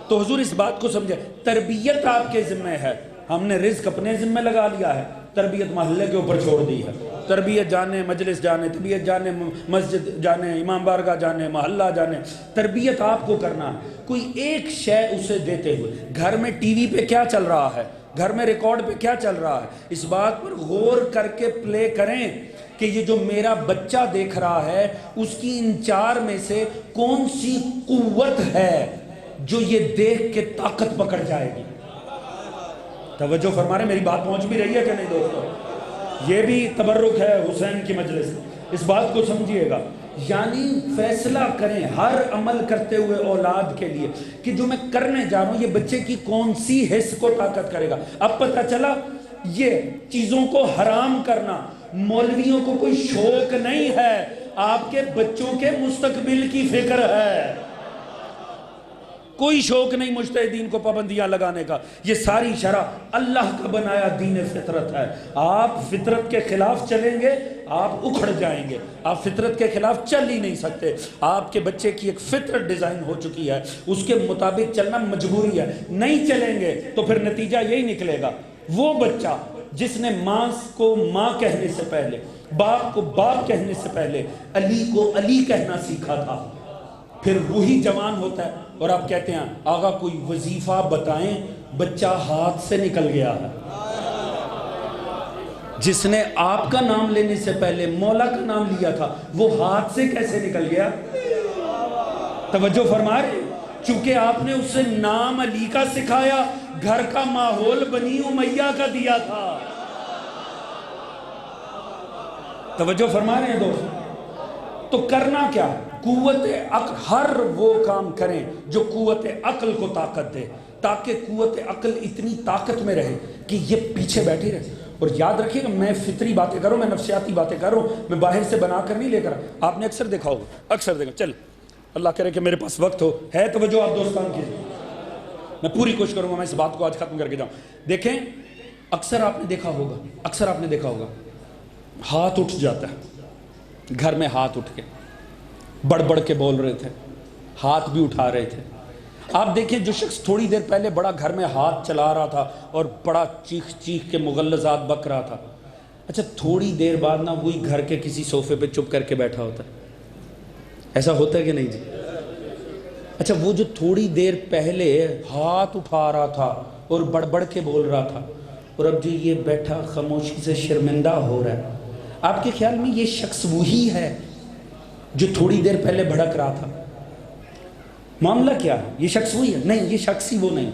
تو حضور اس بات کو سمجھے, تربیت آپ کے ذمہ ہے. ہم نے رزق اپنے ذمہ لگا لیا ہے, تربیت محلے کے اوپر چھوڑ دی ہے. تربیت جانے مجلس جانے, تربیت جانے مسجد جانے, امام بارگاہ جانے, محلہ جانے, تربیت آپ کو کرنا ہے. کوئی ایک شے اسے دیتے ہوئے, گھر میں ٹی وی پہ کیا چل رہا ہے, گھر میں ریکارڈ پہ کیا چل رہا ہے, اس بات پر غور کر کے پلے کریں کہ یہ جو میرا بچہ دیکھ رہا ہے اس کی ان چار میں سے کون سی قوت ہے جو یہ دیکھ کے طاقت پکڑ جائے گی. توجہ فرما رہے, میری بات پہنچ بھی رہی ہے کہ نہیں دوستو؟ یہ بھی تبرک ہے حسین کی مجلس, اس بات کو سمجھیے گا. یعنی فیصلہ کریں ہر عمل کرتے ہوئے اولاد کے لیے کہ جو میں کرنے جا رہا ہوں یہ بچے کی کون سی حص کو طاقت کرے گا. اب پتہ چلا یہ چیزوں کو حرام کرنا مولویوں کو کوئی شوق نہیں ہے, آپ کے بچوں کے مستقبل کی فکر ہے. کوئی شوق نہیں مجتہدین کو پابندیاں لگانے کا. یہ ساری شرع اللہ کا بنایا دین فطرت ہے. آپ فطرت کے خلاف چلیں گے آپ اکھڑ جائیں گے, آپ فطرت کے خلاف چل ہی نہیں سکتے. آپ کے بچے کی ایک فطرت ڈیزائن ہو چکی ہے, اس کے مطابق چلنا مجبوری ہے. نہیں چلیں گے تو پھر نتیجہ یہی نکلے گا, وہ بچہ جس نے ماں کو ماں کہنے سے پہلے, باپ کو باپ کہنے سے پہلے علی کو علی کہنا سیکھا تھا, پھر وہی جوان ہوتا ہے اور آپ کہتے ہیں آقا کوئی وظیفہ بتائیں, بچہ ہاتھ سے نکل گیا ہے. جس نے آپ کا نام لینے سے پہلے مولا کا نام لیا تھا وہ ہاتھ سے کیسے نکل گیا؟ توجہ فرما رہے, چونکہ آپ نے اسے نام علی کا سکھایا, گھر کا ماحول بنی امیہ کا دیا تھا. توجہ فرما رہے ہیں دوست؟ تو کرنا کیا؟ قوت عقل, ہر وہ کام کریں جو قوت عقل کو طاقت دے, تاکہ قوت عقل اتنی طاقت میں رہے کہ یہ پیچھے بیٹھی رہے. اور یاد رکھیے گا میں فطری باتیں کر رہا ہوں, میں نفسیاتی باتیں کر رہا ہوں, میں باہر سے بنا کر نہیں لے کر. آپ نے اکثر دیکھا ہوگا, اکثر دیکھا, چل اللہ کرے کہ میرے پاس وقت ہو, ہے توجہ آپ دوستان کی, میں پوری کوشش کروں گا میں اس بات کو آج ختم کر کے جاؤں. دیکھیں اکثر آپ نے دیکھا ہوگا, اکثر آپ نے دیکھا ہوگا ہاتھ اٹھ جاتا ہے گھر میں, ہاتھ اٹھ کے بڑھ بڑھ کے بول رہے تھے, ہاتھ بھی اٹھا رہے تھے. آپ دیکھیں جو شخص تھوڑی دیر پہلے بڑا گھر میں ہاتھ چلا رہا تھا اور بڑا چیخ چیخ کے مغلظات بک رہا تھا, اچھا تھوڑی دیر بعد نا وہی گھر کے کسی صوفے پہ چپ کر کے بیٹھا ہوتا ہے. ایسا ہوتا ہے کہ نہیں جی؟ اچھا وہ جو تھوڑی دیر پہلے ہاتھ اٹھا رہا تھا اور بڑھ بڑھ کے بول رہا تھا, اور اب جو یہ بیٹھا خاموشی سے شرمندہ ہو رہا ہے, آپ کے خیال میں یہ شخص وہی ہے جو تھوڑی دیر پہلے بھڑک رہا تھا؟ معاملہ کیا ہے؟ یہ شخص وہی ہے؟ نہیں, یہ شخص ہی وہ نہیں,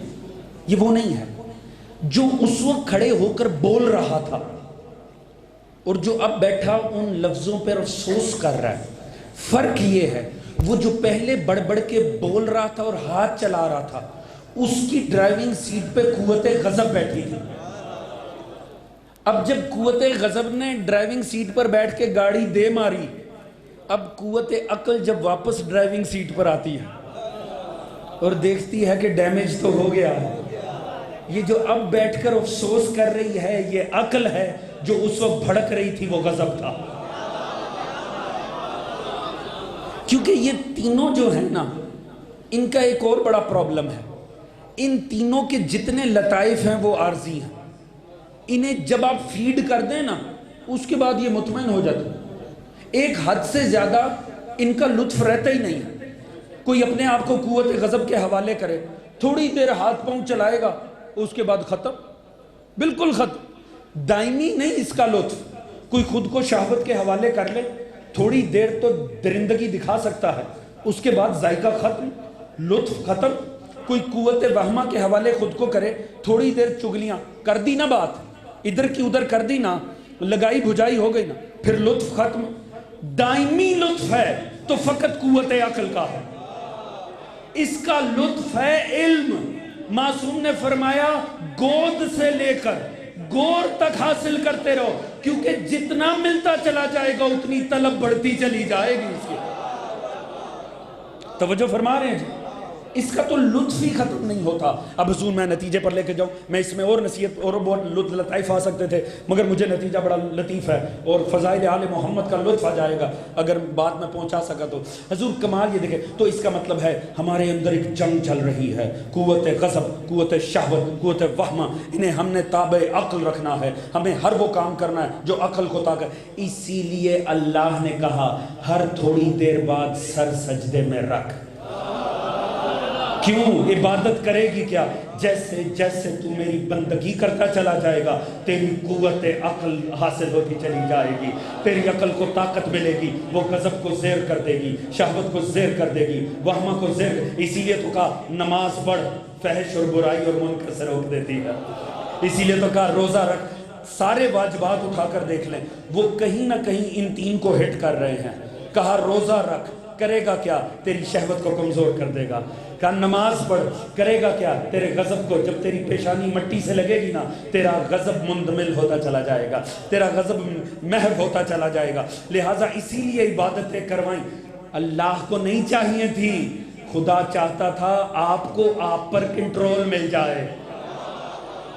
یہ وہ نہیں ہے جو اس وقت کھڑے ہو کر بول رہا تھا اور جو اب بیٹھا ان لفظوں پر افسوس کر رہا ہے. فرق یہ ہے وہ جو پہلے بڑھ بڑھ کے بول رہا تھا اور ہاتھ چلا رہا تھا، اس کی ڈرائیونگ سیٹ پہ قوت غضب بیٹھی تھی۔ اب جب قوت غضب نے ڈرائیونگ سیٹ پر بیٹھ کے گاڑی دے ماری، اب قوت عقل جب واپس ڈرائیونگ سیٹ پر آتی ہے اور دیکھتی ہے کہ ڈیمیج تو ہو گیا ہے، یہ جو اب بیٹھ کر افسوس کر رہی ہے یہ عقل ہے، جو اس وقت بھڑک رہی تھی وہ غضب تھا۔ کیونکہ یہ تینوں جو ہیں نا، ان کا ایک اور بڑا پرابلم ہے، ان تینوں کے جتنے لطائف ہیں وہ عارضی ہیں۔ انہیں جب آپ فیڈ کر دیں نا، اس کے بعد یہ مطمئن ہو جاتے ہیں۔ ایک حد سے زیادہ ان کا لطف رہتا ہی نہیں ہے۔ کوئی اپنے آپ کو قوت غضب کے حوالے کرے، تھوڑی دیر ہاتھ پاؤں چلائے گا، اس کے بعد ختم، بالکل ختم، دائمی نہیں اس کا لطف۔ کوئی خود کو شہوت کے حوالے کر لے، تھوڑی دیر تو درندگی دکھا سکتا ہے، اس کے بعد ذائقہ ختم، لطف ختم۔ کوئی قوت وہمہ کے حوالے خود کو کرے، تھوڑی دیر چگلیاں کر دی نا، بات ادھر کی ادھر کر دی نا، لگائی بھجائی ہو گئی نا، پھر لطف ختم۔ دائمی لطف ہے تو فقط قوت عقل کا ہے، اس کا لطف ہے علم۔ معصوم نے فرمایا گود سے لے کر گور تک حاصل کرتے رہو، کیونکہ جتنا ملتا چلا جائے گا اتنی طلب بڑھتی چلی جائے گی اس کی۔ توجہ فرما رہے ہیں جی؟ اس کا تو لطف ہی ختم نہیں ہوتا۔ اب حضور میں نتیجے پر لے کے جاؤں، میں اس میں اور نصیحت اور بہت لطائف آ سکتے تھے، مگر مجھے نتیجہ بڑا لطیف ہے اور فضائل آل محمد کا لطف آ جائے گا اگر بات میں پہنچا سکا تو۔ حضور کمال یہ دیکھیں، تو اس کا مطلب ہے ہمارے اندر ایک جنگ چل رہی ہے، قوت غضب، قوت شہوت، قوت وہمہ، انہیں ہم نے تابع عقل رکھنا ہے، ہمیں ہر وہ کام کرنا ہے جو عقل کو طاقت۔ اسی لیے اللہ نے کہا ہر تھوڑی دیر بعد سر سجدے میں رکھ۔ کیوں؟ عبادت کرے گی کیا؟ جیسے جیسے تو میری بندگی کرتا چلا جائے گا، تیری قوت عقل حاصل ہوتی چلی جائے گی، تیری عقل کو طاقت ملے گی، وہ غضب کو زیر کر دے گی، شہوت کو زیر کر دے گی، وہمہ کو زیر۔ اسی لیے تو کہا نماز پڑھ، فحش اور برائی اور منکر سے روک دیتی ہے۔ اسی لیے تو کہا روزہ رکھ۔ سارے واجبات اٹھا کر دیکھ لیں، وہ کہیں نہ کہیں ان تین کو ہٹ کر رہے ہیں۔ کہا روزہ رکھ، کرے گا کیا؟ تیری شہوت کو کمزور کر دے گا۔ کہا نماز پڑھ، کرے گا کیا؟ تیرے غضب کو، جب تیری پیشانی مٹی سے لگے گی نا، تیرا غضب مندمل ہوتا چلا جائے گا، تیرا غضب محو ہوتا چلا جائے گا۔ لہٰذا اسی لیے عبادتیں کروائیں۔ اللہ کو نہیں چاہیے تھی، خدا چاہتا تھا آپ کو آپ پر کنٹرول مل جائے۔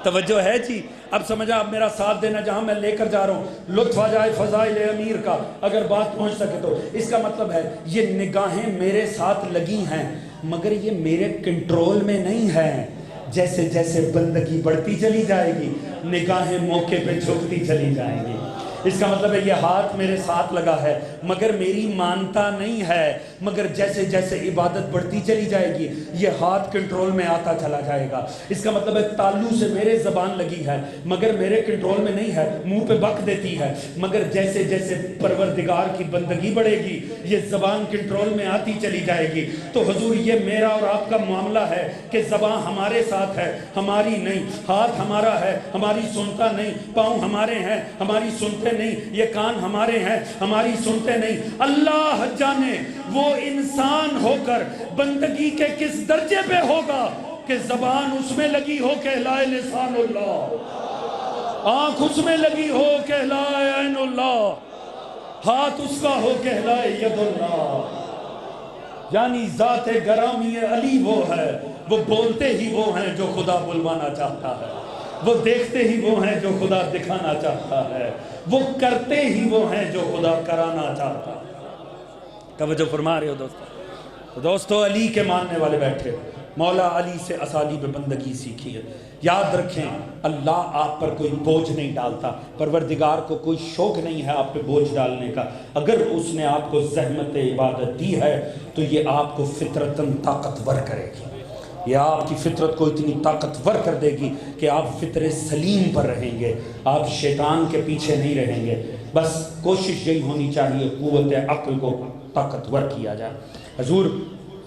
توجہ ہے جی؟ اب سمجھا، اب میرا ساتھ دینا جہاں میں لے کر جا رہا ہوں، لطف آ جائے فضائل امیر کا، اگر بات پہنچ سکے تو۔ اس کا مطلب ہے یہ نگاہیں میرے ساتھ لگی ہیں مگر یہ میرے کنٹرول میں نہیں ہے۔ جیسے جیسے بندگی بڑھتی چلی جائے گی، نگاہیں موقع پہ جھکتی چلی جائیں گی۔ اس کا مطلب ہے یہ ہاتھ میرے ساتھ لگا ہے مگر میری مانتا نہیں ہے، مگر جیسے جیسے عبادت بڑھتی چلی جائے گی یہ ہاتھ کنٹرول میں آتا چلا جائے گا۔ اس کا مطلب ہے تالو سے میرے زبان لگی ہے مگر میرے کنٹرول میں نہیں ہے، منہ پہ بک دیتی ہے، مگر جیسے جیسے پروردگار کی بندگی بڑھے گی یہ زبان کنٹرول میں آتی چلی جائے گی۔ تو حضور یہ میرا اور آپ کا معاملہ ہے کہ زبان ہمارے ساتھ ہے، ہماری نہیں، ہاتھ ہمارا ہے، ہماری سنتا نہیں، پاؤں ہمارے ہیں، ہماری سنتے نہیں، یہ کان ہمارے ہیں، ہماری سنتے نہیں۔ اللہ جانے وہ انسان ہو کر بندگی کے کس درجے پہ ہوگا کہ زبان اس میں لگی ہو کہلائے لسان اللہ، آنکھ اس میں لگی ہو کہلائے عین اللہ، ہاتھ اس کا ہو کہلائے ید اللہ۔ یعنی ذات گرامی علی وہ ہے، وہ بولتے ہی وہ ہیں جو خدا بلوانا چاہتا ہے، وہ دیکھتے ہی وہ ہیں جو خدا دکھانا چاہتا ہے، وہ کرتے ہی وہ ہیں جو خدا کرانا چاہتا ہے۔ توجہ فرما رہے ہو دوستو، علی کے ماننے والے بیٹھے، مولا علی سے اسالیب بندگی سیکھی ہے۔ یاد رکھیں اللہ آپ پر کوئی بوجھ نہیں ڈالتا، پروردگار کو کوئی شوق نہیں ہے آپ پہ بوجھ ڈالنے کا۔ اگر اس نے آپ کو زحمت عبادت دی ہے تو یہ آپ کو فطرتاً طاقتور کرے گی، یہ آپ کی فطرت کو اتنی طاقتور کر دے گی کہ آپ فطر سلیم پر رہیں گے، آپ شیطان کے پیچھے نہیں رہیں گے۔ بس کوشش یہی ہونی چاہیے قوت عقل کو طاقتور کیا جائے۔ حضور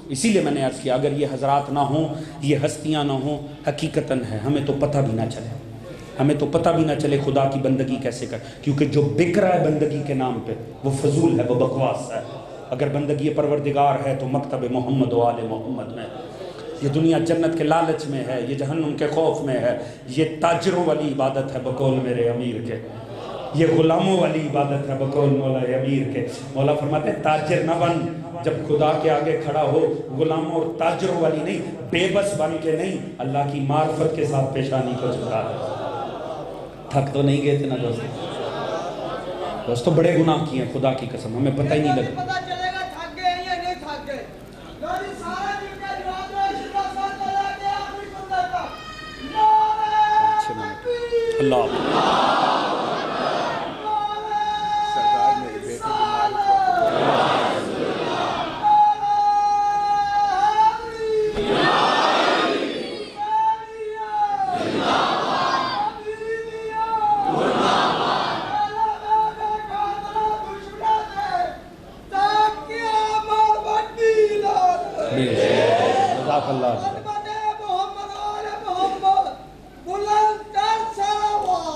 اسی لیے میں نے عرض کیا اگر یہ حضرات نہ ہوں، یہ ہستیاں نہ ہوں، حقیقتاً ہے ہمیں تو پتہ بھی نہ چلے، ہمیں تو پتہ بھی نہ چلے خدا کی بندگی کیسے کر، کیونکہ جو بک رہا ہے بندگی کے نام پہ وہ فضول ہے، وہ بکواس ہے۔ اگر بندگی پروردگار ہے تو مکتب محمد و آل محمد میں. یہ دنیا جنت کے لالچ میں ہے، یہ جہنم کے خوف میں ہے. یہ تاجروں والی عبادت ہے بقول میرے امیر کے، یہ غلاموں والی عبادت ہے بقول مولا امیر کے. مولا فرماتے ہیں تاجر نہ بن، جب خدا کے آگے کھڑا ہو غلاموں اور تاجروں والی نہیں، بے بس بن کے نہیں، اللہ کی معرفت کے ساتھ پیشانی کو جھکا دے. تھک تو نہیں گئے تھے نا دوستو، بڑے گناہ کیے ہیں خدا کی قسم، ہمیں پتہ ہی نہیں لگا. اللہ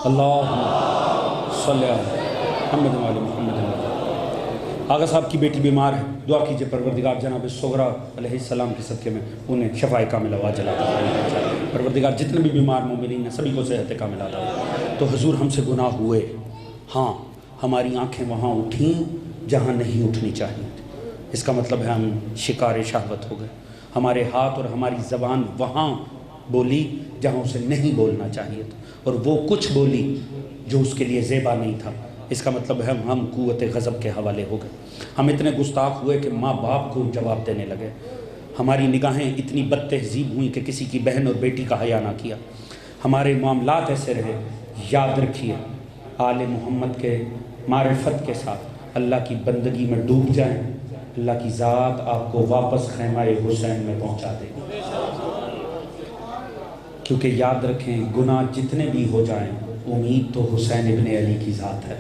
اللہم صلی اللہ محمد و آل محمد. آغا صاحب کی بیٹی بیمار ہے، دعا کیجئے پروردگار جناب صغرا علیہ السلام کے صدقے میں انہیں شفاء کاملہ عاجل عطا فرمائے. پروردگار جتنے بھی بیمار مومنین ہیں سبھی کو صحت کاملہ عطا فرمائے. تو حضور ہم سے گناہ ہوئے، ہاں ہماری آنکھیں وہاں اٹھیں جہاں نہیں اٹھنی چاہیے. اس کا مطلب ہے ہم شکار شہوت ہو گئے. ہمارے ہاتھ اور ہماری زبان وہاں بولی جہاں اسے نہیں بولنا چاہیے تھا، اور وہ کچھ بولی جو اس کے لیے زیبا نہیں تھا. اس کا مطلب ہے ہم قوت غضب کے حوالے ہو گئے. ہم اتنے گستاخ ہوئے کہ ماں باپ کو جواب دینے لگے. ہماری نگاہیں اتنی بد تہذیب ہوئیں کہ کسی کی بہن اور بیٹی کا حیا نہ کیا. ہمارے معاملات ایسے رہے. یاد رکھیے آل محمد کے معرفت کے ساتھ اللہ کی بندگی میں ڈوب جائیں، اللہ کی ذات آپ کو واپس خیمہ حسین میں پہنچا دے گی. کیونکہ یاد رکھیں گناہ جتنے بھی ہو جائیں امید تو حسین ابن علی کی ذات ہے.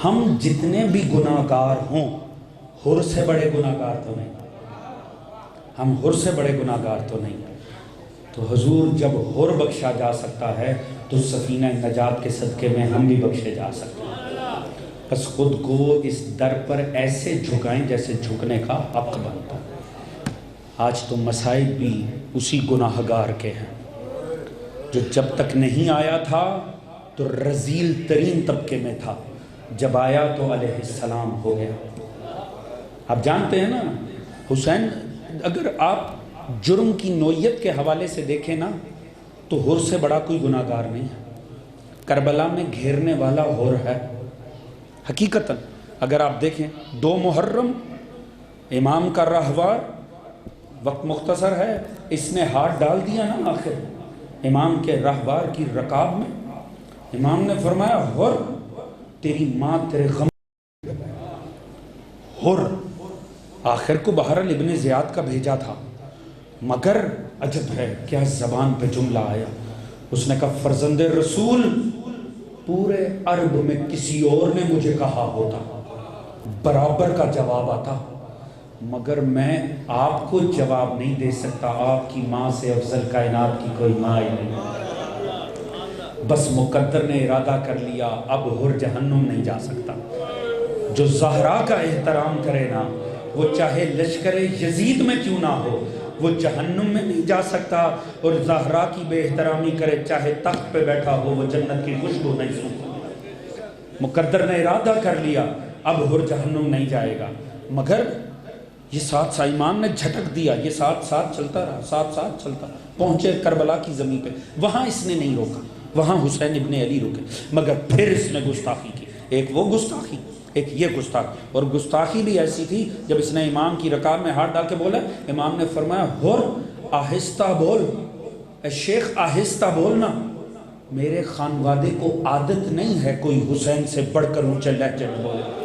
ہم جتنے بھی گناہگار ہوں حر سے بڑے گناہگار تو نہیں، ہم حر سے بڑے گناہگار تو نہیں. تو حضور جب حر بخشا جا سکتا ہے تو سفینہ نجات کے صدقے میں ہم بھی بخشے جا سکتے ہیں. بس خود کو اس در پر ایسے جھکائیں جیسے جھکنے کا حق بنتا. آج تو مصائب بھی اسی گناہگار کے ہیں جو جب تک نہیں آیا تھا تو رذیل ترین طبقے میں تھا، جب آیا تو علیہ السلام ہو گیا. آپ جانتے ہیں نا حسین، اگر آپ جرم کی نوعیت کے حوالے سے دیکھیں نا تو حر سے بڑا کوئی گناہگار نہیں ہے. کربلا میں گھیرنے والا حر ہے حقیقتاً. اگر آپ دیکھیں 2 محرم امام کا راہوار، وقت مختصر ہے، اس نے ہاتھ ڈال دیا نا آخر امام کے راہوار کی رکاب میں. امام نے فرمایا حر تیری ماں تیرے غم. حر آخر کو بہرحال ابن زیاد کا بھیجا تھا، مگر عجب ہے کیا زبان پہ جملہ آیا. اس نے کہا فرزند رسول پورے عرب میں کسی اور نے مجھے کہا ہوتا برابر کا جواب آتا، مگر میں آپ کو جواب نہیں دے سکتا. آپ کی ماں سے افضل کائنات کی کوئی ماں ہی نہیں. بس مقدر نے ارادہ کر لیا اب حر جہنم نہیں جا سکتا. جو زہرا کا احترام کرے نا وہ چاہے لشکر یزید میں کیوں نہ ہو وہ جہنم میں نہیں جا سکتا، اور زہرا کی بے احترامی کرے چاہے تخت پہ بیٹھا ہو وہ جنت کی خوشبو نہیں سنتا. مقدر نے ارادہ کر لیا اب حر جہنم نہیں جائے گا. مگر یہ ساتھ ایمان نے جھٹک دیا، یہ ساتھ چلتا رہا، ساتھ چلتا رہا. پہنچے کربلا کی زمین پہ، وہاں اس نے نہیں روکا، وہاں حسین ابن علی رکے. مگر پھر اس نے گستاخی کی. ایک وہ گستاخی، ایک یہ گستاخ. اور گستاخی بھی ایسی تھی جب اس نے امام کی رکاب میں ہاتھ ڈال کے بولا، امام نے فرمایا حر آہستہ بول، اے شیخ آہستہ بولنا. میرے خانوادے کو عادت نہیں ہے کوئی حسین سے بڑھ کر اونچے لہجے میں بولے.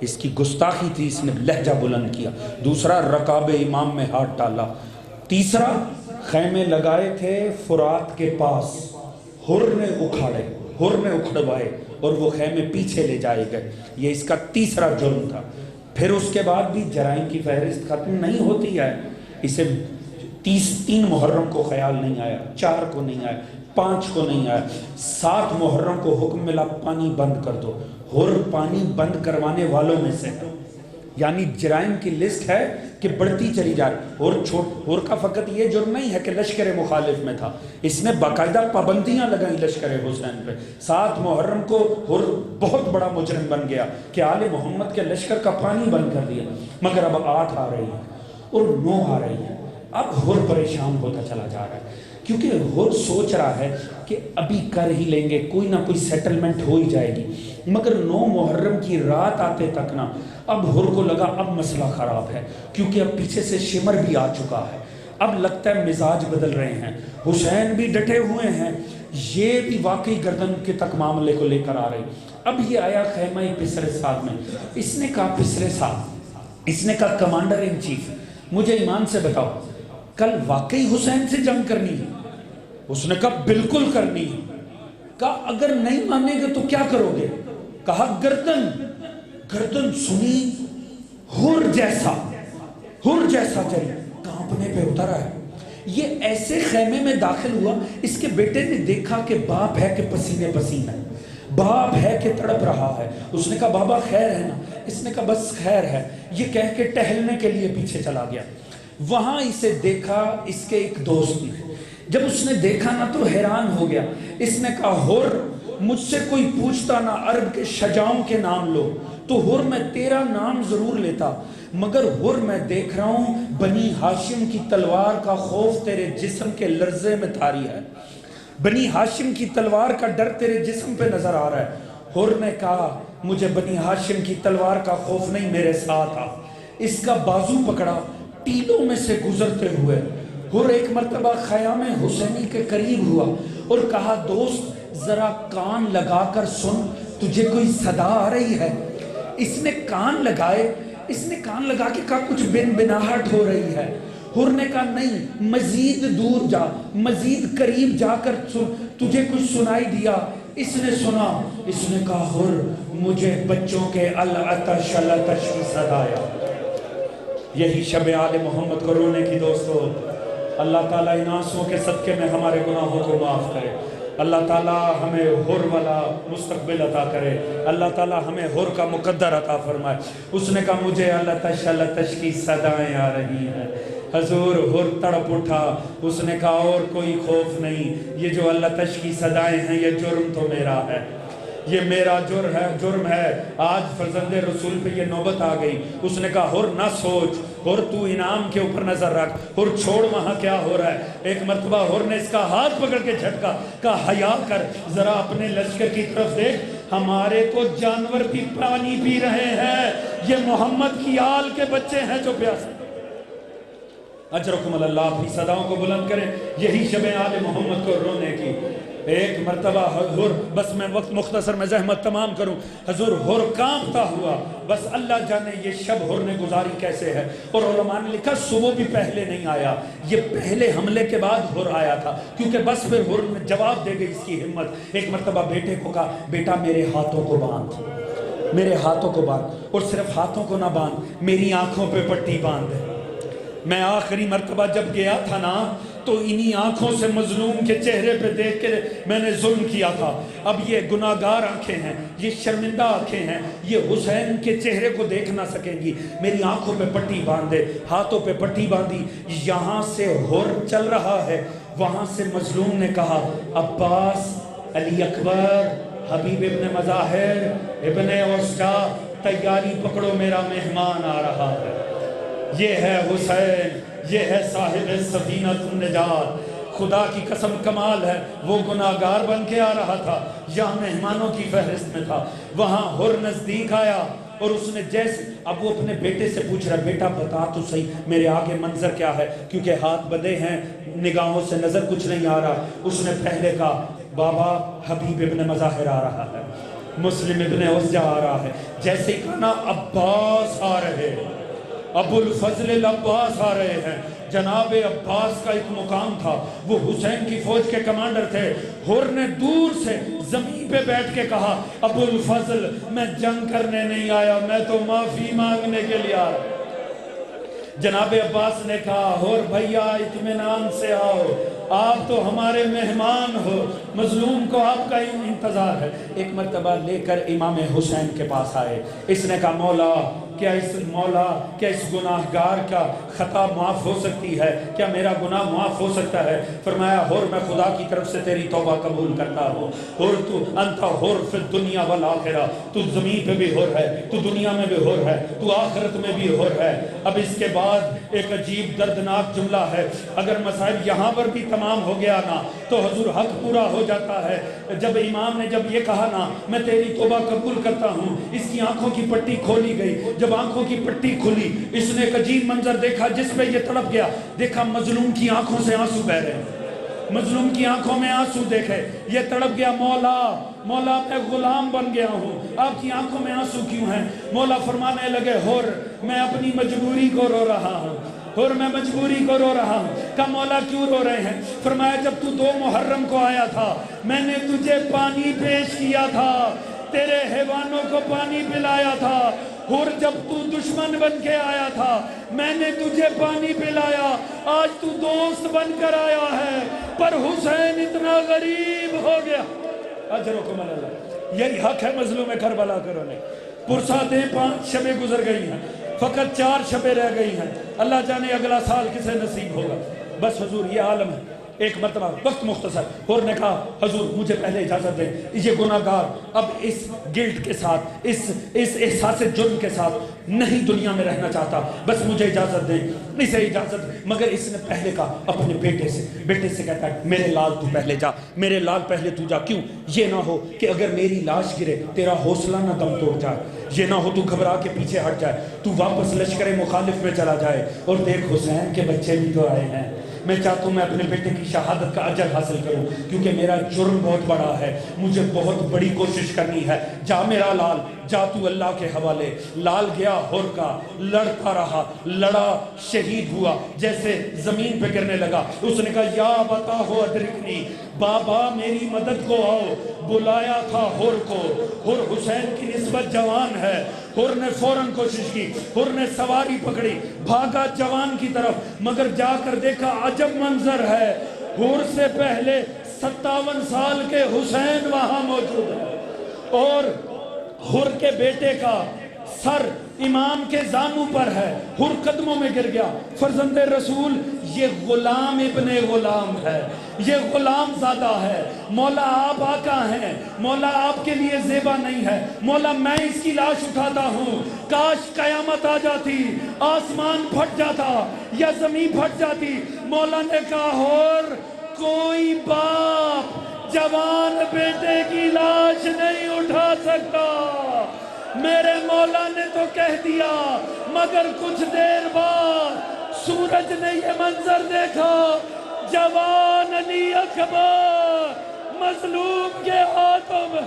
اس کی گستاخی تھی، اس نے لہجہ بلند کیا. دوسرا رکاب امام میں ہاتھ ڈالا. تیسرا خیمے لگائے تھے فرات کے پاس، حر نے اکھاڑے، حر نے اکھڑوائے اور وہ خیمے پیچھے لے جائے گئے. یہ اس کا تیسرا جرم تھا. پھر اس کے بعد بھی جرائم کی فہرست ختم نہیں ہوتی ہے. اسے 3 محرم کو خیال نہیں آیا، 4 کو نہیں آیا، 5 کو نہیں آیا، 7 محرم کو حکم ملا پانی بند کر دو. حر پانی بند کروانے والوں میں سے. یعنی جرائم کی لسٹ ہے کہ بڑھتی چلی جا رہی. اور کا فقط یہ جرم نہیں ہے کہ لشکر مخالف میں تھا, اس نے باقاعدہ پابندیاں لگائیں لشکر حسین پہ. 7 محرم کو اور بہت بڑا مجرم بن گیا کہ آل محمد کے لشکر کا پانی بند کر دیا. مگر اب 8 آ رہی ہے اور 9 آ رہی ہے. اب ہر پریشان ہوتا چلا جا رہا ہے کیونکہ ہر سوچ رہا ہے کہ ابھی کر ہی لیں گے, کوئی نہ کوئی سیٹلمنٹ ہو ہی جائے گی. مگر 9 محرم کی رات آتے تک نا اب ہر کو لگا اب مسئلہ خراب ہے, کیونکہ اب پیچھے سے شمر بھی آ چکا ہے. اب لگتا ہے مزاج بدل رہے ہیں, حسین بھی ڈٹے ہوئے ہیں, یہ بھی واقعی گردن کے تک معاملے کو لے کر آ رہی. اب یہ آیا خیمہ پسر صاحب میں. اس نے کہا پسر صاحب, اس نے کہا کمانڈر ان چیف, مجھے ایمان سے بتاؤ کل واقعی حسین سے جنگ کرنی ہے؟ اس نے کہا بالکل کرنی ہے. کہا اگر نہیں مانے گے تو کیا کرو گے؟ کہا گردن. گردن سنی, ہر جیسا جری کانپنے پہ اترا ہے. یہ ایسے خیمے میں داخل ہوا, اس کے بیٹے نے دیکھا کہ باپ ہے کہ پسینے پسینہ, باپ ہے کہ تڑپ رہا ہے. اس نے کہا بابا خیر ہے نا؟ اس نے کہا بس خیر ہے. یہ کہہ کے ٹہلنے کے لیے پیچھے چلا گیا. وہاں اسے دیکھا اس کے ایک دوست نے. جب اس نے دیکھا نا تو حیران ہو گیا. اس نے کہا ہر مجھ سے کوئی پوچھتا نا عرب کے شجاعوں کے نام لو تو ہر میں تیرا نام ضرور لیتا, مگر ہر میں دیکھ رہا ہوں بنی ہاشم کی تلوار کا خوف تیرے جسم کے لرزے میں طاری ہے. بنی ہاشم کی تلوار کا ڈر تیرے جسم پہ نظر آ رہا ہے. ہر نے کہا مجھے بنی ہاشم کی تلوار کا خوف نہیں, میرے ساتھ آ. اس کا بازو پکڑا, ٹیلوں میں سے گزرتے ہوئے ہر ایک مرتبہ خیام حسینی کے قریب ہوا اور کہا دوست ذرا کان لگا کر سن, تجھے کوئی صدا آ رہی ہے؟ اس نے کان لگائے, اس نے کان لگا کے کہا کچھ بن بناہٹ ہو رہی ہے. ہر نے کہا نہیں, مزید دور جا, مزید قریب جا کر سن, تجھے کچھ سنائی دیا؟ اس نے سنا. اس نے کہا ہر مجھے بچوں کے العطش العطش کی صدا آیا. یہی شب آل محمد کو رونے کی دوستو. اللہ تعالیٰ ان آنسوں کے صدقے میں ہمارے گناہوں کو معاف کرے. اللہ تعالیٰ ہمیں ہر والا مستقبل عطا کرے. اللہ تعالیٰ ہمیں ہر کا مقدر عطا فرمائے. اس نے کہا مجھے العطش کی صدائیں آ رہی ہیں. حضور ہر تڑپ اٹھا. اس نے کہا اور کوئی خوف نہیں, یہ جو العطش کی صدائیں ہیں یہ جرم تو میرا ہے, یہ میرا جرم ہے. آج فرزند رسول پہ یہ نوبت آ گئی. اس نے کہا ہر نہ سوچ, ہر تو انعام کے اوپر نظر رکھ, ہر چھوڑ وہاں کیا ہو رہا ہے. ایک مرتبہ ہر نے اس کا ہاتھ پکڑ کے جھٹکا, کہا حیا کر, ذرا اپنے لشکر کی طرف دیکھ, ہمارے تو جانور بھی پانی پی رہے ہیں, یہ محمد کی آل کے بچے ہیں جو پیاسے. اجرکم اللہ, اپنی صداؤں کو بلند کریں. یہی شب آل محمد کو رونے کی. ایک مرتبہ ہر, بس میں وقت مختصر میں زحمت تمام کروں, حضور ہر کانپتا ہوا, بس اللہ جانے یہ شب ہر نے گزاری کیسے ہے. اور علماء نے لکھا صبح بھی پہلے نہیں آیا, یہ پہلے حملے کے بعد ہر آیا تھا, کیونکہ بس پھر ہر نے جواب دے گئی اس کی ہمت. ایک مرتبہ بیٹے کو کہا بیٹا میرے ہاتھوں کو باندھ, میرے ہاتھوں کو باندھ, اور صرف ہاتھوں کو نہ باندھ, میری آنکھوں پہ پٹی باندھ. میں آخری مرتبہ جب گیا تھا نا تو انہی آنکھوں سے مظلوم کے چہرے پہ دیکھ کے میں نے ظلم کیا تھا. اب یہ گناہگار آنکھیں ہیں, یہ شرمندہ آنکھیں ہیں, یہ حسین کے چہرے کو دیکھ نہ سکیں گی. میری آنکھوں پہ پٹی باندھے, ہاتھوں پہ پٹی باندھی. یہاں سے ہر چل رہا ہے, وہاں سے مظلوم نے کہا عباس, علی اکبر, حبیب ابن مظاہر, ابن اوسجا, تیاری پکڑو میرا مہمان آ رہا ہے. یہ ہے حسین, یہ ہے صاحب سفینۃ النجات. خدا کی قسم کمال ہے, وہ گناہگار بن کے آ رہا تھا, یہاں مہمانوں کی فہرست میں تھا. وہاں ہر نزدیک آیا اور اس نے جیسے, اب وہ اپنے بیٹے سے پوچھ رہا, بیٹا بتا تو صحیح میرے آگے منظر کیا ہے, کیونکہ ہاتھ بدے ہیں, نگاہوں سے نظر کچھ نہیں آ رہا. اس نے پہلے کہا بابا حبیب ابن مظاہر آ رہا ہے, مسلم ابن اوسجا آ رہا ہے. جیسے ہی کہا عباس آ رہے ہیں, ابو الفضل العباس آ رہے ہیں. جناب عباس کا ایک مقام تھا, وہ حسین کی فوج کے کمانڈر تھے. ہر نے دور سے زمین پہ بیٹھ کے کہا ابو الفضل میں جنگ کرنے نہیں آیا, میں تو معافی مانگنے کے لیے آیا. جناب عباس نے کہا ہر بھیا اطمینان سے آؤ, آپ تو ہمارے مہمان ہو, مظلوم کو آپ کا انتظار ہے. ایک مرتبہ لے کر امام حسین کے پاس آئے. اس نے کہا مولا کیا اس مولا، کیا اس گناہگار کا خطا معاف ہو سکتی ہے؟ کیا میرا گناہ معاف ہو سکتا ہے؟ فرمایا اور میں خدا کی طرف سے تیری توبہ قبول کرتا ہوں، اور تو انت حر فی الدنیا والآخرہ، تو زمین پہ بھی حر ہے، تو دنیا میں بھی حر ہے، تو آخرت میں بھی حر ہے۔ اب اس کے بعد ایک عجیب دردناک جملہ ہے، اگر مسائل یہاں پر بھی تمام ہو گیا نا تو حضور حق پورا ہو جاتا ہے۔ جب امام نے جب یہ کہا نا میں تیری توبہ قبول کرتا ہوں، اس کی آنکھوں کی پٹی کھولی گئی۔ جب آنکھوں کی پٹی کھلی، اس نے ایک عجیب منظر دیکھا جس پہ یہ تڑپ گیا۔ دیکھا مظلوم کی آنکھوں سے آنسو بہ رہے ہیں، مظلوم کی آنکھوں میں آنسو دیکھے، یہ تڑپ گیا، مولا مولا میں غلام بن گیا ہوں، آپ کی آنکھوں میں آنسو کیوں ہیں؟ مولا فرمانے لگے حر میں اپنی مجبوری کو رو رہا ہوں، اور میں مجبوری کو رو رہا ہوں۔ کہا مولا کیوں رو رہے ہیں؟ فرمایا جب تو 2 محرم کو آیا تھا میں نے تجھے پانی پیش کیا تھا، تیرے حیوانوں کو پانی پلایا تھا، اور جب تو دشمن بن کے آیا تھا میں نے تجھے پانی پلایا، آج تو دوست بن کر آیا ہے، پر حسین اتنا غریب ہو گیا۔ اجرکم اللہ، یہی حق ہے مظلوم کربلا کرو نے۔ پرساتیں 5 شبیں گزر گئی ہیں، فقط 4 شبیں رہ گئی ہیں، اللہ جانے اگلا سال کسے نصیب ہوگا۔ بس حضور یہ عالم ہے۔ ایک مرتبہ وقت مختصر، اور نے کہا حضور مجھے پہلے اجازت دیں، یہ گناہگار اب اس گلٹ کے ساتھ، اس احساس جرم کے ساتھ نہیں دنیا میں رہنا چاہتا، بس مجھے اجازت دیں، اسے اجازت۔ مگر اس نے پہلے کہا اپنے بیٹے سے کہتا ہے میرے لال تو پہلے جا، میرے لال پہلے تو جا، کیوں؟ یہ نہ ہو کہ اگر میری لاش گرے تیرا حوصلہ نہ دم توڑ جائے، یہ نہ ہو تو گھبرا کے پیچھے ہٹ جائے، تو واپس لشکر مخالف میں چلا جائے، اور دیکھ حسین کے بچے بھی تو آئے ہیں۔ میں چاہتا ہوں میں اپنے بیٹے کی شہادت کا اجر حاصل کروں، کیونکہ میرا جرم بہت بڑا ہے، مجھے بہت بڑی کوشش کرنی ہے۔ جا میرا لال، جا تو اللہ کے حوالے۔ لال گیا ہور کا، لڑتا رہا، لڑا، شہید ہوا، جیسے زمین پہ گرنے لگا اس نے کہا یا بتا ہو ادرکنی، بابا میری مدد کو آؤ۔ بلایا تھا ہور کو، ہور حسین کی نسبت جوان ہے، ہور نے فوراً کوشش کی، ہور نے سواری پکڑی، بھاگا جوان کی طرف، مگر جا کر دیکھا عجب منظر ہے، ہور سے پہلے 57 سال کے حسین وہاں موجود ہے، اور ہور کے بیٹے کا سر امام کے زانوں پر ہے، ہر قدموں میں گر گیا۔ فرزند رسول یہ غلام ابن غلام ہے، یہ غلام زادہ ہے، مولا آپ آقا ہیں، مولا آپ کے لیے زیبا نہیں ہے، مولا میں اس کی لاش اٹھاتا ہوں، کاش قیامت آ جاتی، آسمان پھٹ جاتا یا زمین پھٹ جاتی۔ مولا نے کہا اور کوئی باپ جوان بیٹے کی لاش نہیں اٹھا سکتا۔ میرے مولا نے تو کہہ دیا، مگر کچھ دیر بعد سورج نے یہ منظر دیکھا، جوان علی اکبر مظلوم کے ہاتھوں میں